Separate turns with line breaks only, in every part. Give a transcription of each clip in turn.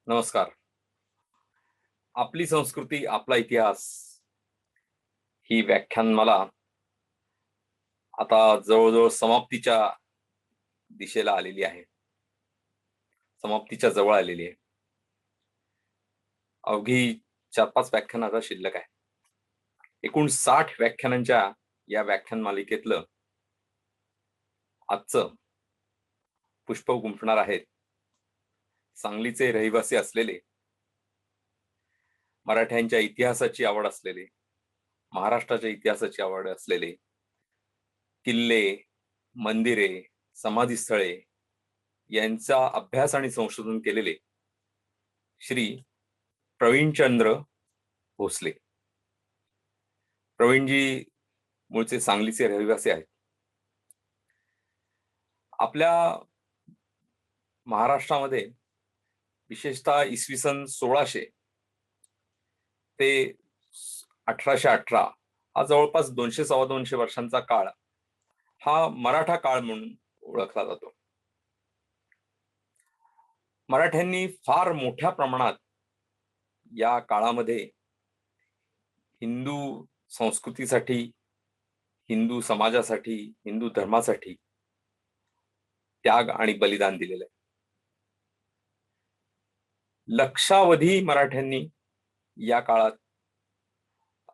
नमस्कार. आपली संस्कृती आपला इतिहास ही व्याख्यानमाला आता जवळजवळ समाप्तीच्या दिशेला आलेली आहे, समाप्तीच्या जवळ आलेली आहे. अवघी 4-5 व्याख्यान आता शिल्लक आहे. एकूण 60 व्याख्यानांच्या या व्याख्यान मालिकेतलं आजचं पुष्प गुंफणार आहेत सांगलीचे रहिवासी असलेले, मराठ्यांच्या इतिहासाची आवड असलेले, महाराष्ट्राच्या इतिहासाची आवड असलेले, किल्ले, मंदिरे, समाधीस्थळे यांचा अभ्यास आणि संशोधन केलेले श्री प्रवीणचंद्र भोसले. प्रवीणजी मूळचे सांगलीचे रहिवासी आहेत. आपल्या महाराष्ट्रामध्ये विशेषतः इसवी सन 1600 ते 1818 हा जवळपास 200-225 वर्षांचा काळ हा मराठा काळ म्हणून ओळखला जातो. मराठ्यांनी फार मोठ्या प्रमाणात या काळामध्ये हिंदू संस्कृतीसाठी, हिंदू समाजासाठी, हिंदू धर्मासाठी त्याग आणि बलिदान दिलेलं आहे. लक्षावधी मराठ्यांनी या काळात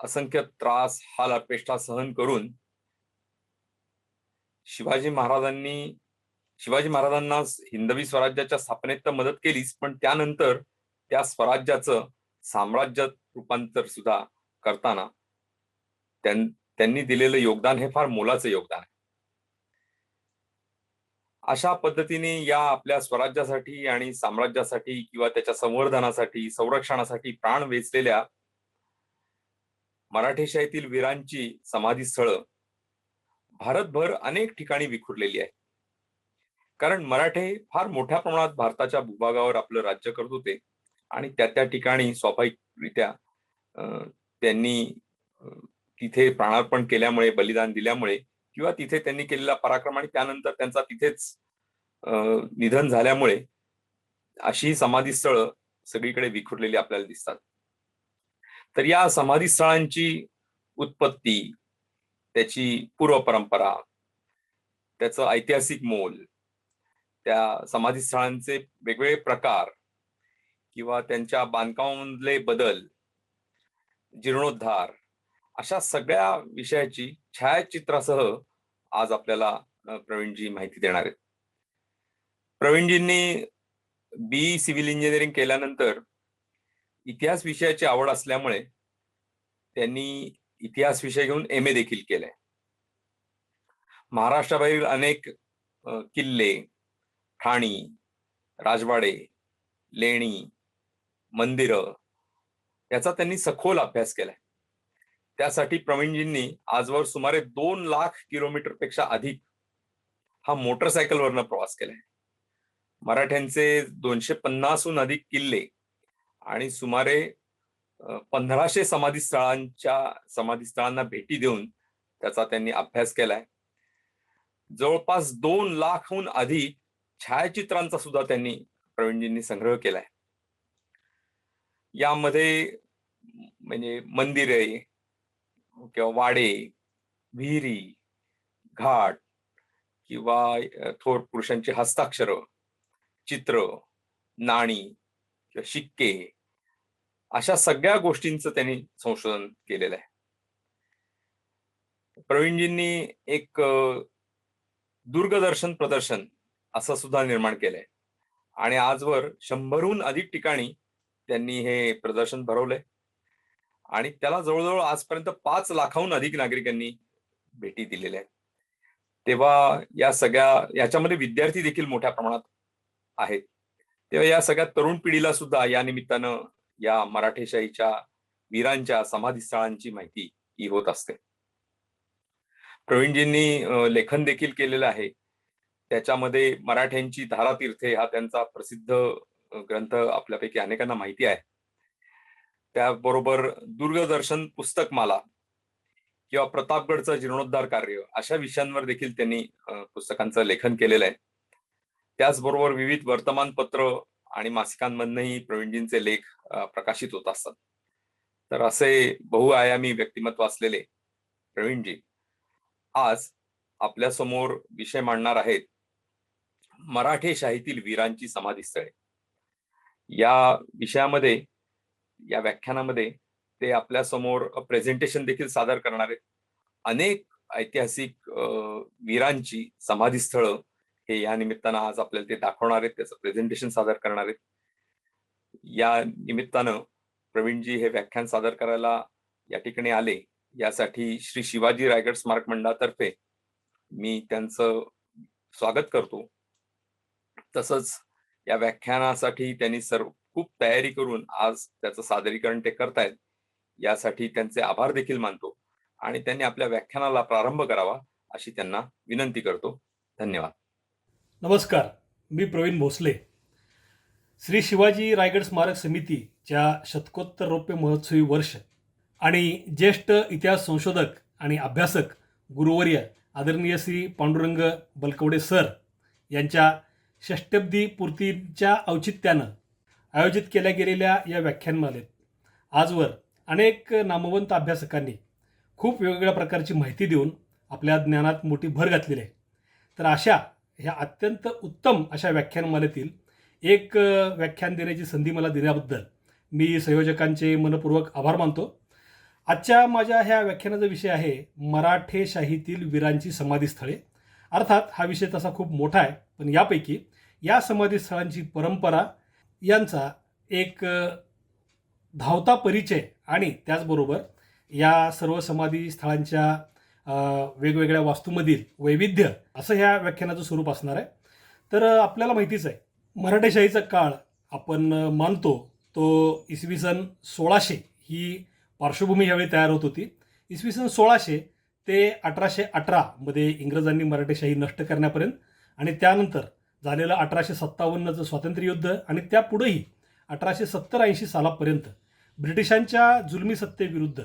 असंख्य त्रास, हाल अपेष्टा सहन करून शिवाजी महाराजांना हिंदवी स्वराज्याच्या स्थापनेत तर मदत केलीच, पण त्यानंतर त्या स्वराज्याचं साम्राज्यात रूपांतर सुद्धा करताना त्यांनी दिलेलं योगदान हे फार मोलाचं योगदान आहे. अशा पद्धतीने या आपल्या स्वराज्यासाठी आणि साम्राज्यासाठी किंवा त्याच्या संवर्धनासाठी, संरक्षणासाठी प्राण वेचलेल्या मराठेशाहीतील वीरांची समाधीस्थळं भारतभर अनेक ठिकाणी विखुरलेली आहे. कारण मराठे फार मोठ्या प्रमाणात भारताच्या भूभागावर आपलं राज्य करत होते आणि त्या ठिकाणी स्वाभाविकरित्या त्यांनी तिथे प्राणार्पण केल्यामुळे, बलिदान दिल्यामुळे किंवा तिथे त्यांनी केलेला पराक्रम आणि त्यानंतर त्यांचा तिथेच निधन झाल्यामुळे अशी समाधीस्थळं सगळीकडे विखुरलेली आपल्याला दिसतात. तर या समाधीस्थळांची उत्पत्ती, त्याची पूर्व परंपरा, त्याचं ऐतिहासिक मोल, त्या समाधीस्थळांचे वेगवेगळे प्रकार किंवा त्यांच्या बांधकामामधले बदल, जीर्णोद्धार, अशा सगळ्या विषयाची छायाचित्रासह आज आपल्याला प्रवीणजी माहिती देणार आहेत. प्रवीणजींनी BE सिव्हिल इंजिनिअरिंग केल्यानंतर इतिहास विषयाची आवड असल्यामुळे त्यांनी इतिहास विषय घेऊन MA देखील केलंय. महाराष्ट्राबाहेरील अनेक किल्ले, ठाणी, राजवाडे, लेणी, मंदिरं याचा त्यांनी सखोल अभ्यास केलाय. त्यासाठी प्रवीणजींनी आजवर सुमारे 2 लाख किलोमीटर पेक्षा अधिक हा मोटरसायकलवरनं प्रवास केलाय. मराठ्यांचे 250हून अधिक किल्ले आणि सुमारे 1500 समाधीस्थळांना भेटी देऊन त्याचा त्यांनी अभ्यास केलाय. जवळपास 2 लाखहून अधिक छायाचित्रांचा सुद्धा प्रवीणजींनी संग्रह केलाय. यामध्ये म्हणजे मंदिरे किंवा वाडे, विहिरी, घाट किंवा थोर पुरुषांची हस्ताक्षर, चित्र, नाणी किंवा शिक्के अशा सगळ्या गोष्टींचं त्यांनी संशोधन केलेलं आहे. प्रवीणजींनी एक दूरदर्शन प्रदर्शन असं सुद्धा निर्माण केलंय आणि आजवर 100हून अधिक ठिकाणी त्यांनी हे प्रदर्शन भरवलंय आणि त्याला जवळजवळ आजपर्यंत 5 लाखाहून अधिक नागरिकांनी भेटी दिलेल्या आहेत. तेव्हा या सगळ्या याच्यामध्ये विद्यार्थी देखील मोठ्या प्रमाणात आहेत. तेव्हा या सगळ्या तरुण पिढीला सुद्धा या निमित्तानं या मराठेशाहीच्या वीरांच्या समाधीस्थळांची माहिती ही होत असते. प्रवीणजींनी लेखन देखील केलेलं आहे. त्याच्यामध्ये मराठ्यांची धारातीर्थे हा त्यांचा प्रसिद्ध ग्रंथ आपल्यापैकी अनेकांना माहिती आहे. त्याबरोबर दूरदर्शन पुस्तकमाला किंवा प्रतापगडचं जीर्णोद्धार कार्य अशा विषयांवर देखील त्यांनी पुस्तकांचं लेखन केलेलं आहे. त्याचबरोबर विविध वर्तमानपत्र आणि मासिकांमधनही प्रवीणजींचे लेख प्रकाशित होत असतात. तर असे बहुआयामी व्यक्तिमत्व असलेले प्रवीणजी आज आपल्या समोर विषय मांडणार आहेत, मराठेशाहीतील वीरांची समाधीस्थळे. या विषयामध्ये, या व्याख्यानामध्ये ते आपल्या समोर प्रेझेंटेशन देखील सादर करणार आहेत. अनेक ऐतिहासिक वीरांची समाधीस्थळं हे या निमित्तानं आज आपल्याला ते दाखवणार आहेत, त्याचं प्रेझेंटेशन सादर करणार आहेत. या निमित्तानं प्रवीणजी हे व्याख्यान सादर करायला या ठिकाणी आले, यासाठी श्री शिवाजी रायगड स्मारक मंडळातर्फे मी त्यांचं स्वागत करतो. तसंच या व्याख्यानासाठी त्यांनी खूप तयारी करून आज त्याचं सादरीकरण ते करतायत, यासाठी त्यांचे आभार देखील मानतो आणि त्यांनी आपल्या व्याख्यानाला प्रारंभ करावा अशी त्यांना विनंती करतो. धन्यवाद.
नमस्कार, मी प्रवीण भोसले. श्री शिवाजी रायगड स्मारक समितीच्या शतकोत्तर रौप्य महोत्सवी वर्ष आणि ज्येष्ठ इतिहास संशोधक आणि अभ्यासक गुरुवर्य आदरणीय श्री पांडुरंग बलकवडे सर यांच्या षष्टब्दी पूर्तीच्या औचित्यानं आयोजित केल्या गेलेल्या या व्याख्यानमालेत आजवर अनेक नामवंत अभ्यासकांनी खूप वेगवेगळ्या प्रकारची माहिती देऊन आपल्या ज्ञानात मोठी भर घातलेली आहे. तर अशा ह्या अत्यंत उत्तम अशा व्याख्यानमालेतील एक व्याख्यान देण्याची संधी मला दिल्याबद्दल मी संयोजकांचे मनपूर्वक आभार मानतो. आजच्या माझ्या ह्या व्याख्यानाचा विषय आहे मराठेशाहीतील वीरांची समाधीस्थळे. अर्थात हा विषय तसा खूप मोठा आहे, पण यापैकी या समाधीस्थळांची परंपरा यांचा एक धावता परिचय आणि त्याचबरोबर या सर्व समाधीस्थळांच्या वेगवेगळ्या वास्तूमधील वैविध्य असं ह्या व्याख्यानाचं स्वरूप असणार आहे. तर आपल्याला माहितीच आहे, मराठेशाहीचा काळ आपण मानतो तो इसवी सन 1600 ही पार्श्वभूमी यावेळी तयार होत होती. इसवी सन 1600 ते 1818 मध्ये इंग्रजांनी मराठेशाही नष्ट करण्यापर्यंत आणि त्यानंतर झालेलं 1857चं स्वातंत्र्य युद्ध आणि त्यापुढेही 1870-80 सालापर्यंत ब्रिटिशांच्या जुलमी सत्तेविरुद्ध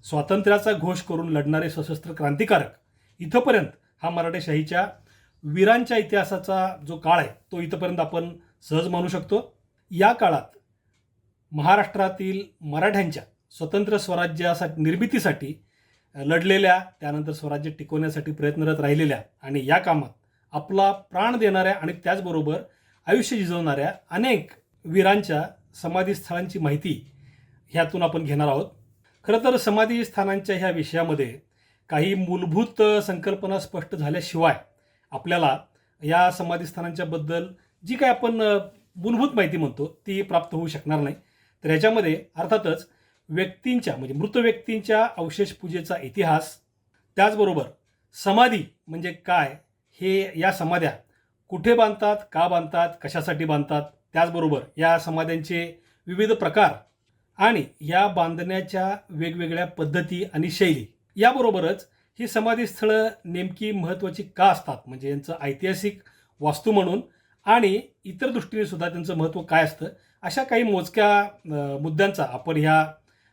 स्वातंत्र्याचा घोष करून लढणारे सशस्त्र क्रांतिकारक, इथंपर्यंत हा मराठेशाहीच्या वीरांच्या इतिहासाचा जो काळ आहे तो इथंपर्यंत आपण सहज मानू शकतो. या काळात महाराष्ट्रातील मराठ्यांच्या स्वतंत्र स्वराज्यासाठी निर्मितीसाठी लढलेल्या, त्यानंतर स्वराज्य टिकवण्यासाठी प्रयत्नरत राहिलेल्या आणि या कामात आपला प्राण देणाऱ्या आणि त्याचबरोबर आयुष्य झिजवणाऱ्या अनेक वीरांच्या समाधीस्थळांची माहिती ह्यातून आपण घेणार आहोत. खरं तर समाधीस्थानांच्या ह्या विषयामध्ये काही मूलभूत संकल्पना स्पष्ट झाल्याशिवाय आपल्याला या समाधीस्थानांच्या बद्दल जी काही आपण मूलभूत माहिती म्हणतो ती प्राप्त होऊ शकणार नाही. तर ह्याच्यामध्ये अर्थातच व्यक्तींच्या म्हणजे मृत व्यक्तींच्या अवशेष पूजेचा इतिहास, त्याचबरोबर समाधी म्हणजे काय, हे या समाध्या कुठे बांधतात, का बांधतात, कशासाठी बांधतात, त्याचबरोबर या समाध्यांचे विविध प्रकार आणि या बांधण्याच्या वेगवेगळ्या पद्धती आणि शैली, याबरोबरच ही समाधीस्थळं नेमकी महत्त्वाची का असतात, म्हणजे यांचं ऐतिहासिक वास्तू म्हणून आणि इतर दृष्टीने सुद्धा त्यांचं महत्त्व काय असतं, अशा काही मोजक्या मुद्द्यांचा आपण ह्या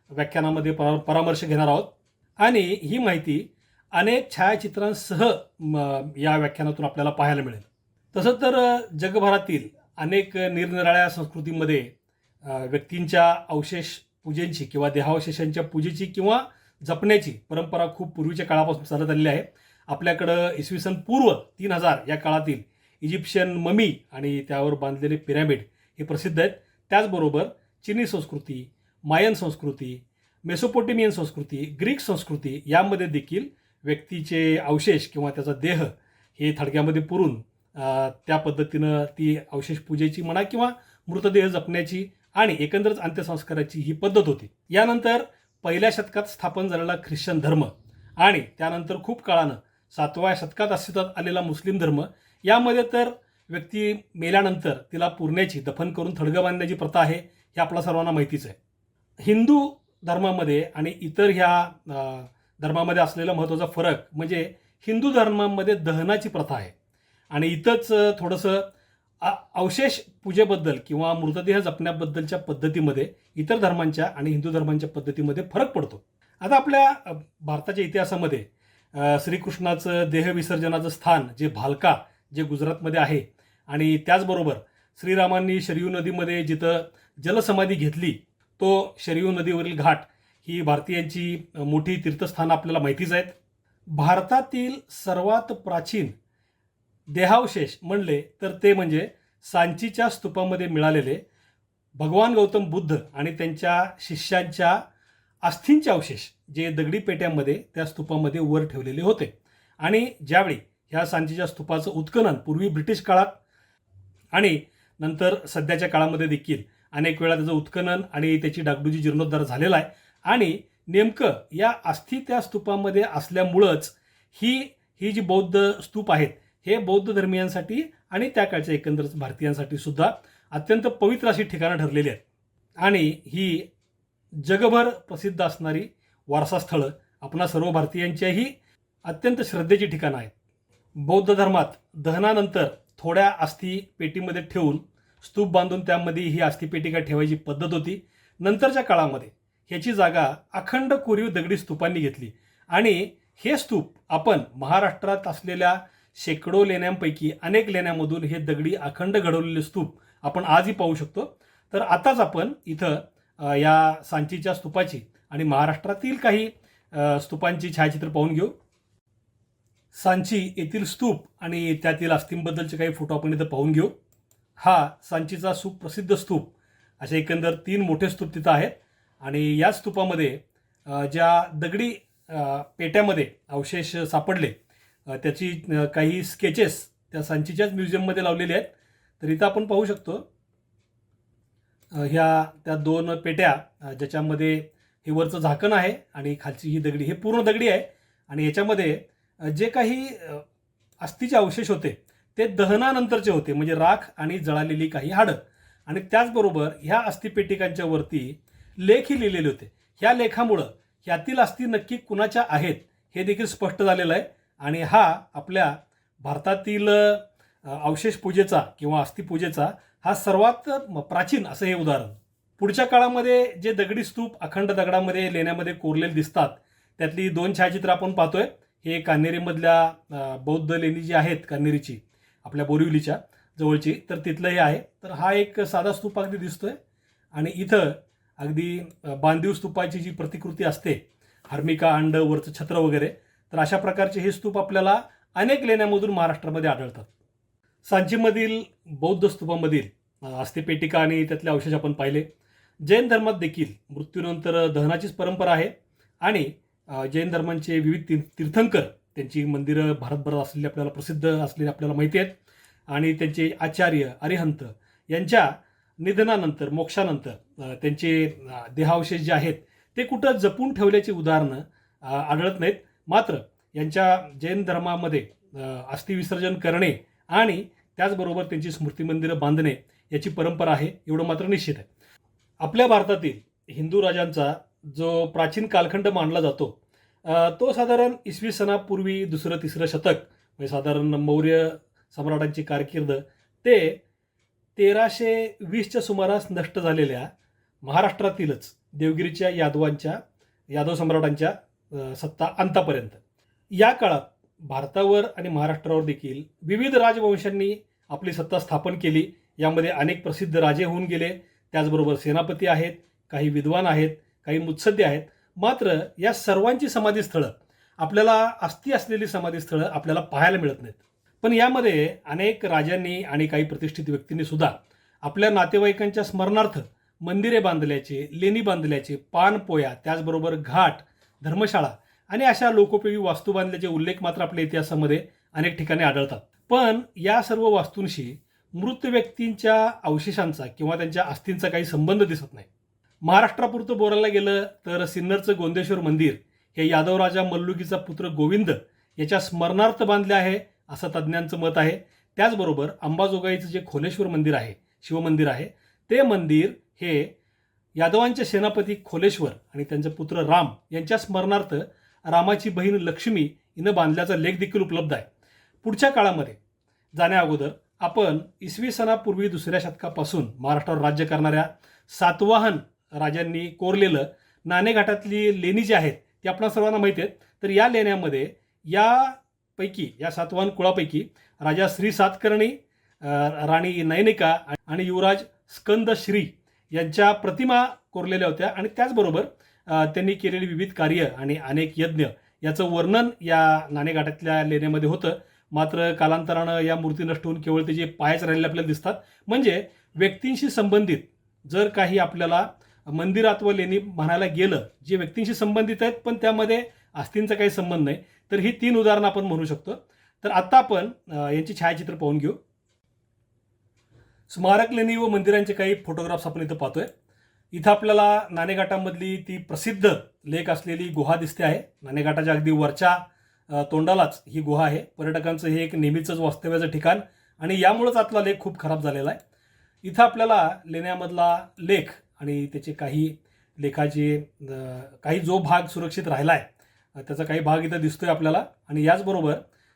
व्याख्यानामध्ये परामर्श घेणार आहोत. आणि ही माहिती अनेक छायाचित्रांसह या व्याख्यानातून आपल्याला पाहायला मिळेल. तसं तर जगभरातील अनेक निरनिराळ्या संस्कृतीमध्ये व्यक्तींच्या अवशेष पूजेची किंवा देहावशेषांच्या पूजेची किंवा जपण्याची परंपरा खूप पूर्वीच्या काळापासून चालत आलेली आहे. आपल्याकडं इसवी सन पूर्व 3000 या काळातील इजिप्शियन ममी आणि त्यावर बांधलेले पिरॅमिड हे प्रसिद्ध आहेत. त्याचबरोबर चिनी संस्कृती, मायन संस्कृती, मेसोपोटेमियन संस्कृती, ग्रीक संस्कृती यामध्ये देखील व्यक्तीचे अवशेष किंवा त्याचा देह हे थडग्यामध्ये पुरून त्या पद्धतीनं ती अवशेष पूजेची म्हणा किंवा मृतदेह जपण्याची आणि एकंदरच अंत्यसंस्काराची ही पद्धत होती. यानंतर पहिल्या शतकात स्थापन झालेला ख्रिश्चन धर्म आणि त्यानंतर खूप काळानं 7व्या शतकात अस्तित्वात आलेला मुस्लिम धर्म, यामध्ये तर व्यक्ती मेल्यानंतर तिला पुरण्याची, दफन करून थडगं बांधण्याची प्रथा आहे, हे आपल्या सर्वांना माहितीच आहे. हिंदू धर्मामध्ये आणि इतर ह्या धर्मामध्ये असलेला महत्त्वाचा फरक म्हणजे हिंदू धर्मामध्ये दहनाची प्रथा आहे आणि इथंच थोडंसं अवशेष पूजेबद्दल किंवा मृतदेह जपण्याबद्दलच्या पद्धतीमध्ये इतर धर्मांच्या आणि हिंदू धर्मांच्या पद्धतीमध्ये फरक पडतो. आता आपल्या भारताच्या इतिहासामध्ये श्रीकृष्णाचं देहविसर्जनाचं स्थान जे भालका जे गुजरातमध्ये आहे आणि त्याचबरोबर श्रीरामांनी शरयू नदीमध्ये जिथं जलसमाधी घेतली तो शरयू नदीवरील घाट ही भारतीयांची मोठी तीर्थस्थानं आपल्याला माहितीच आहेत. भारतातील सर्वात प्राचीन देहावशेष म्हणले तर ते म्हणजे सांचीच्या स्तूपामध्ये मिळालेले भगवान गौतम बुद्ध आणि त्यांच्या शिष्यांच्या अस्थींचे अवशेष जे दगडी पेट्यामध्ये त्या स्तूपामध्ये वर ठेवलेले होते. आणि ज्यावेळी ह्या सांचीच्या स्तूपाचं उत्खनन पूर्वी ब्रिटिश काळात आणि नंतर सध्याच्या काळामध्ये देखील अनेक वेळा त्याचं उत्खनन आणि त्याची डागडुजी जीर्णोद्धार झालेला आहे आणि नेमकं या अस्थी त्या स्तूपामध्ये असल्यामुळंच ही जी बौद्ध स्तूप आहेत हे बौद्ध धर्मियांसाठी आणि त्या काळच्या एकंदर भारतीयांसाठी सुद्धा अत्यंत पवित्र अशी ठिकाणं ठरलेली आहेत आणि ही जगभर प्रसिद्ध असणारी वारसास्थळं आपणा सर्व भारतीयांच्याही अत्यंत श्रद्धेची ठिकाणं आहेत. बौद्ध धर्मात दहनानंतर थोड्या अस्थी पेटीमध्ये ठेवून स्तूप बांधून त्यामध्ये ही अस्थिपेटिका ठेवायची पद्धत होती. नंतरच्या काळामध्ये ह्याची जागा अखंड कोरीव दगडी स्तूपांनी घेतली आणि हे स्तूप आपण महाराष्ट्रात असलेल्या शेकडो लेण्यांपैकी अनेक लेण्यांमधून हे दगडी अखंड घडवलेले स्तूप आपण आजही पाहू शकतो. तर आताच आपण इथं या सांचीच्या स्तूपाची आणि महाराष्ट्रातील काही स्तूपांची छायाचित्र पाहून घेऊ. सांची येथील स्तूप आणि त्यातील अस्थींबद्दलचे काही फोटो आपण इथं पाहून घेऊ. हा सांचीचा सुप्रसिद्ध स्तूप, असे एकंदर 3 मोठे स्तूप तिथं आहेत आणि या स्तूपामध्ये ज्या दगडी पेट्यामध्ये अवशेष सापडले त्याची काही स्केचेस त्या सांचीच्याच म्युझियममध्ये लावलेले आहेत. तर इथं आपण पाहू शकतो त्या 2 पेट्या ज्याच्यामध्ये हे वरचं झाकण आहे आणि खालची ही दगडी, हे पूर्ण दगडी आहे आणि याच्यामध्ये जे काही अस्थीचे अवशेष होते ते दहनानंतरचे होते, म्हणजे राख आणि जळालेली काही हाडं. आणि त्याचबरोबर ह्या अस्थिपेटिकांच्या वरती लेखही लिहिलेले होते. ह्या लेखामुळं ह्यातील अस्थी नक्की कुणाच्या आहेत हे देखील स्पष्ट झालेलं आहे आणि हा आपल्या भारतातील अवशेष पूजेचा किंवा अस्थिपूजेचा हा सर्वात प्राचीन असं हे उदाहरण. पुढच्या काळामध्ये जे दगडी स्तूप अखंड दगडामध्ये लेण्यामध्ये कोरलेले दिसतात त्यातली 2 छायाचित्र आपण पाहतोय. हे कान्हेरीमधल्या बौद्ध लेणी जी आहेत कान्हेरीची आपल्या बोरिवलीच्या जवळची, तर तिथलं हे आहे. तर हा एक साधा स्तूप अगदी दिसतोय आणि इथं अगदी बांधीव स्तूपाची जी प्रतिकृती असते, हर्मिका अंड वरचं छत्र वगैरे, तर अशा प्रकारचे हे स्तूप आपल्याला अनेक लेण्यामधून महाराष्ट्रामध्ये आढळतात. सांचीमधील बौद्ध स्तूपामधील अस्थिपेटिका आणि त्यातले अवशेष आपण पाहिले. जैन धर्मात देखील मृत्यूनंतर दहनाचीच परंपरा आहे आणि जैन धर्मांचे विविध तीर्थंकर त्यांची मंदिरं भारतभरात असलेली आपल्याला प्रसिद्ध असलेली आपल्याला माहिती आहेत आणि त्यांचे आचार्य अरिहंत यांच्या निधनानंतर मोक्षानंतर त्यांचे देहावशेष जे आहेत ते कुठं जपून ठेवल्याची उदाहरणं आढळत नाहीत. मात्र यांच्या जैन धर्मामध्ये अस्थि विसर्जन करणे आणि त्याचबरोबर त्यांची स्मृती मंदिरं बांधणे याची परंपरा आहे, एवढं मात्र निश्चित आहे. आपल्या भारतातील हिंदू राजांचा जो प्राचीन कालखंड मानला जातो तो साधारण इसवी सनापूर्वी 2-3 शतक, म्हणजे साधारण मौर्य सम्राटांची कारकीर्द ते 1320च्या सुमारास नष्ट झालेल्या महाराष्ट्रातीलच देवगिरीच्या यादव सम्राटांच्या सत्ता अंतापर्यंत. या काळात भारतावर आणि महाराष्ट्रावर देखील विविध राजवंशांनी आपली सत्ता स्थापन केली. यामध्ये अनेक प्रसिद्ध राजे होऊन गेले, त्याचबरोबर सेनापती आहेत, काही विद्वान आहेत, काही मुत्सद्दी आहेत. मात्र या सर्वांची समाधीस्थळं आपल्याला अस्थी असलेली समाधीस्थळं आपल्याला पाहायला मिळत नाहीत. पण यामध्ये अनेक राजांनी आणि काही प्रतिष्ठित व्यक्तींनी सुद्धा आपल्या नातेवाईकांच्या स्मरणार्थ मंदिरे बांधल्याचे, लेणी बांधल्याचे, पानपोया, त्याचबरोबर घाट, धर्मशाळा आणि अशा लोकोपयोगी वास्तू बांधल्याचे उल्लेख मात्र आपल्या इतिहासामध्ये अनेक ठिकाणी आढळतात. पण या सर्व वास्तूंशी मृत व्यक्तींच्या अवशेषांचा किंवा त्यांच्या अस्थींचा काही संबंध दिसत नाही. महाराष्ट्रापुरतं बोलायला गेलं तर सिन्नरचं गोंदेश्वर मंदिर हे यादव राजा मल्लुकीचा पुत्र गोविंद याच्या स्मरणार्थ बांधले आहे असं तज्ज्ञांचं मत आहे. त्याचबरोबर अंबाजोगाईचं जे खोलेश्वर मंदिर आहे, शिवमंदिर आहे, ते मंदिर हे यादवांचे सेनापती खोलेश्वर आणि त्यांचे पुत्र राम यांच्या स्मरणार्थ रामाची बहीण लक्ष्मी हिनं बांधल्याचा लेख देखील उपलब्ध आहे. पुढच्या काळामध्ये जाण्या अगोदर आपण इसवी सनापूर्वी 2ऱ्या शतकापासून महाराष्ट्रावर राज्य करणाऱ्या सातवाहन राजांनी कोरलेलं नाणेघाटातली लेणी जी आहेत ती आपल्या सर्वांना माहिती आहेत. तर या लेण्यामध्ये या सातवाहन कुळापैकी राजा श्री सातकर्णी, राणी नयनिका आणि युवराज स्कंदश्री यांच्या प्रतिमा कोरलेल्या होत्या आणि त्याचबरोबर त्यांनी केलेली विविध कार्य आणि अनेक यज्ञ याचं वर्णन या नाणेघाटातल्या लेण्यामध्ये होतं. मात्र कालांतरानं या मूर्ती नष्ट होऊन केवळ त्याचे पायच राहिलेले आपल्याला दिसतात. म्हणजे व्यक्तींशी संबंधित जर काही आपल्याला मंदिरात व लेणी म्हणायला गेलं, जे व्यक्तींशी संबंधित आहेत पण त्यामध्ये अस्थींचा काही संबंध नाही, तर ही 3 उदाहरणं आपण म्हणू शकतो. तर आता आपण यांची छायाचित्र पाहून घेऊ. स्मारक लेणी व मंदिरांचे काही फोटोग्राफ्स आपण इथं पाहतोय. इथं आपल्याला नाणेघाटामधली ती प्रसिद्ध लेक असलेली गुहा दिसते आहे. नाणेघाटाच्या अगदी वरच्या तोंडालाच ही गुहा आहे. पर्यटकांचं हे एक नेहमीचंच वास्तव्याचं ठिकाण आणि यामुळेच आतला लेक खूप खराब झालेला आहे. इथं आपल्याला लेण्यामधला लेख आणि त्याचे काही लेखाचे काही जो भाग सुरक्षित राहिला आहे त्याचा काही भाग इथं दिसतोय आपल्याला. आणि याचबरोबर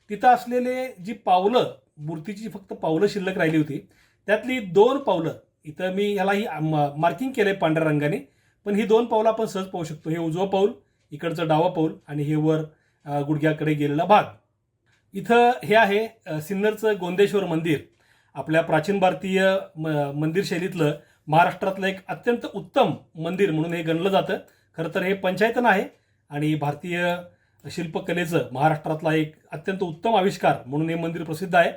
तिथं असलेले जी पावलं, मूर्तीची फक्त पावलं शिल्लक राहिली होती, त्यातली 2 पावलं इथं मी ह्यालाही मार्किंग केलंय पांढऱ्या रंगाने, पण ही 2 पावलं आपण सहज पाहू शकतो. हे उजवं पाऊल, इकडचं डावं पाऊल आणि हे वर गुडघ्याकडे गेलेला भाग. इथं हे आहे सिन्नरचं गोंदेश्वर मंदिर. आपल्या प्राचीन भारतीय मंदिर शैलीतलं महाराष्ट्रातलं एक अत्यंत उत्तम मंदिर म्हणून हे गणलं जातं. खरं तर हे पंचायतन आहे आणि भारतीय शिल्पकलेचं महाराष्ट्रातला एक अत्यंत उत्तम आविष्कार म्हणून हे मंदिर प्रसिद्ध आहे.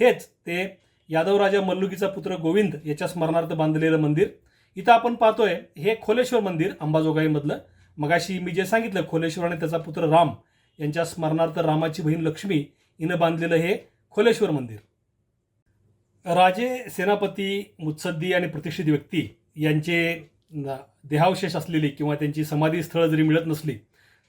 हेच ते यादवराजा मल्लुकीचा पुत्र गोविंद याच्या स्मरणार्थ बांधलेलं मंदिर. इथं आपण पाहतोय हे खोलेश्वर मंदिर अंबाजोगाईमधलं. मगाशी मी जे सांगितलं, खोलेश्वर आणि त्याचा पुत्र राम यांच्या स्मरणार्थ रामाची बहीण लक्ष्मी हिनं बांधलेलं हे खोलेश्वर मंदिर. राजे, सेनापती, मुत्सद्दी आणि प्रतिष्ठित व्यक्ती यांचे देहावशेष असलेली किंवा त्यांची समाधी स्थळं जरी मिळत नसली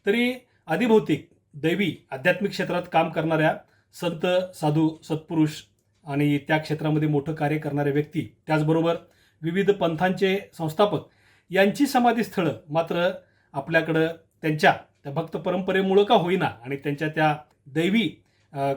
तरी अधिभौतिक, दैवी, आध्यात्मिक क्षेत्रात काम करणाऱ्या संत, साधू, सत्पुरुष आणि त्या क्षेत्रामध्ये मोठं कार्य करणारे व्यक्ती, त्याचबरोबर विविध पंथांचे संस्थापक यांची समाधी स्थळं मात्र आपल्याकडं त्यांच्या त्या भक्त परंपरेमुळं का होईना आणि त्यांच्या त्या दैवी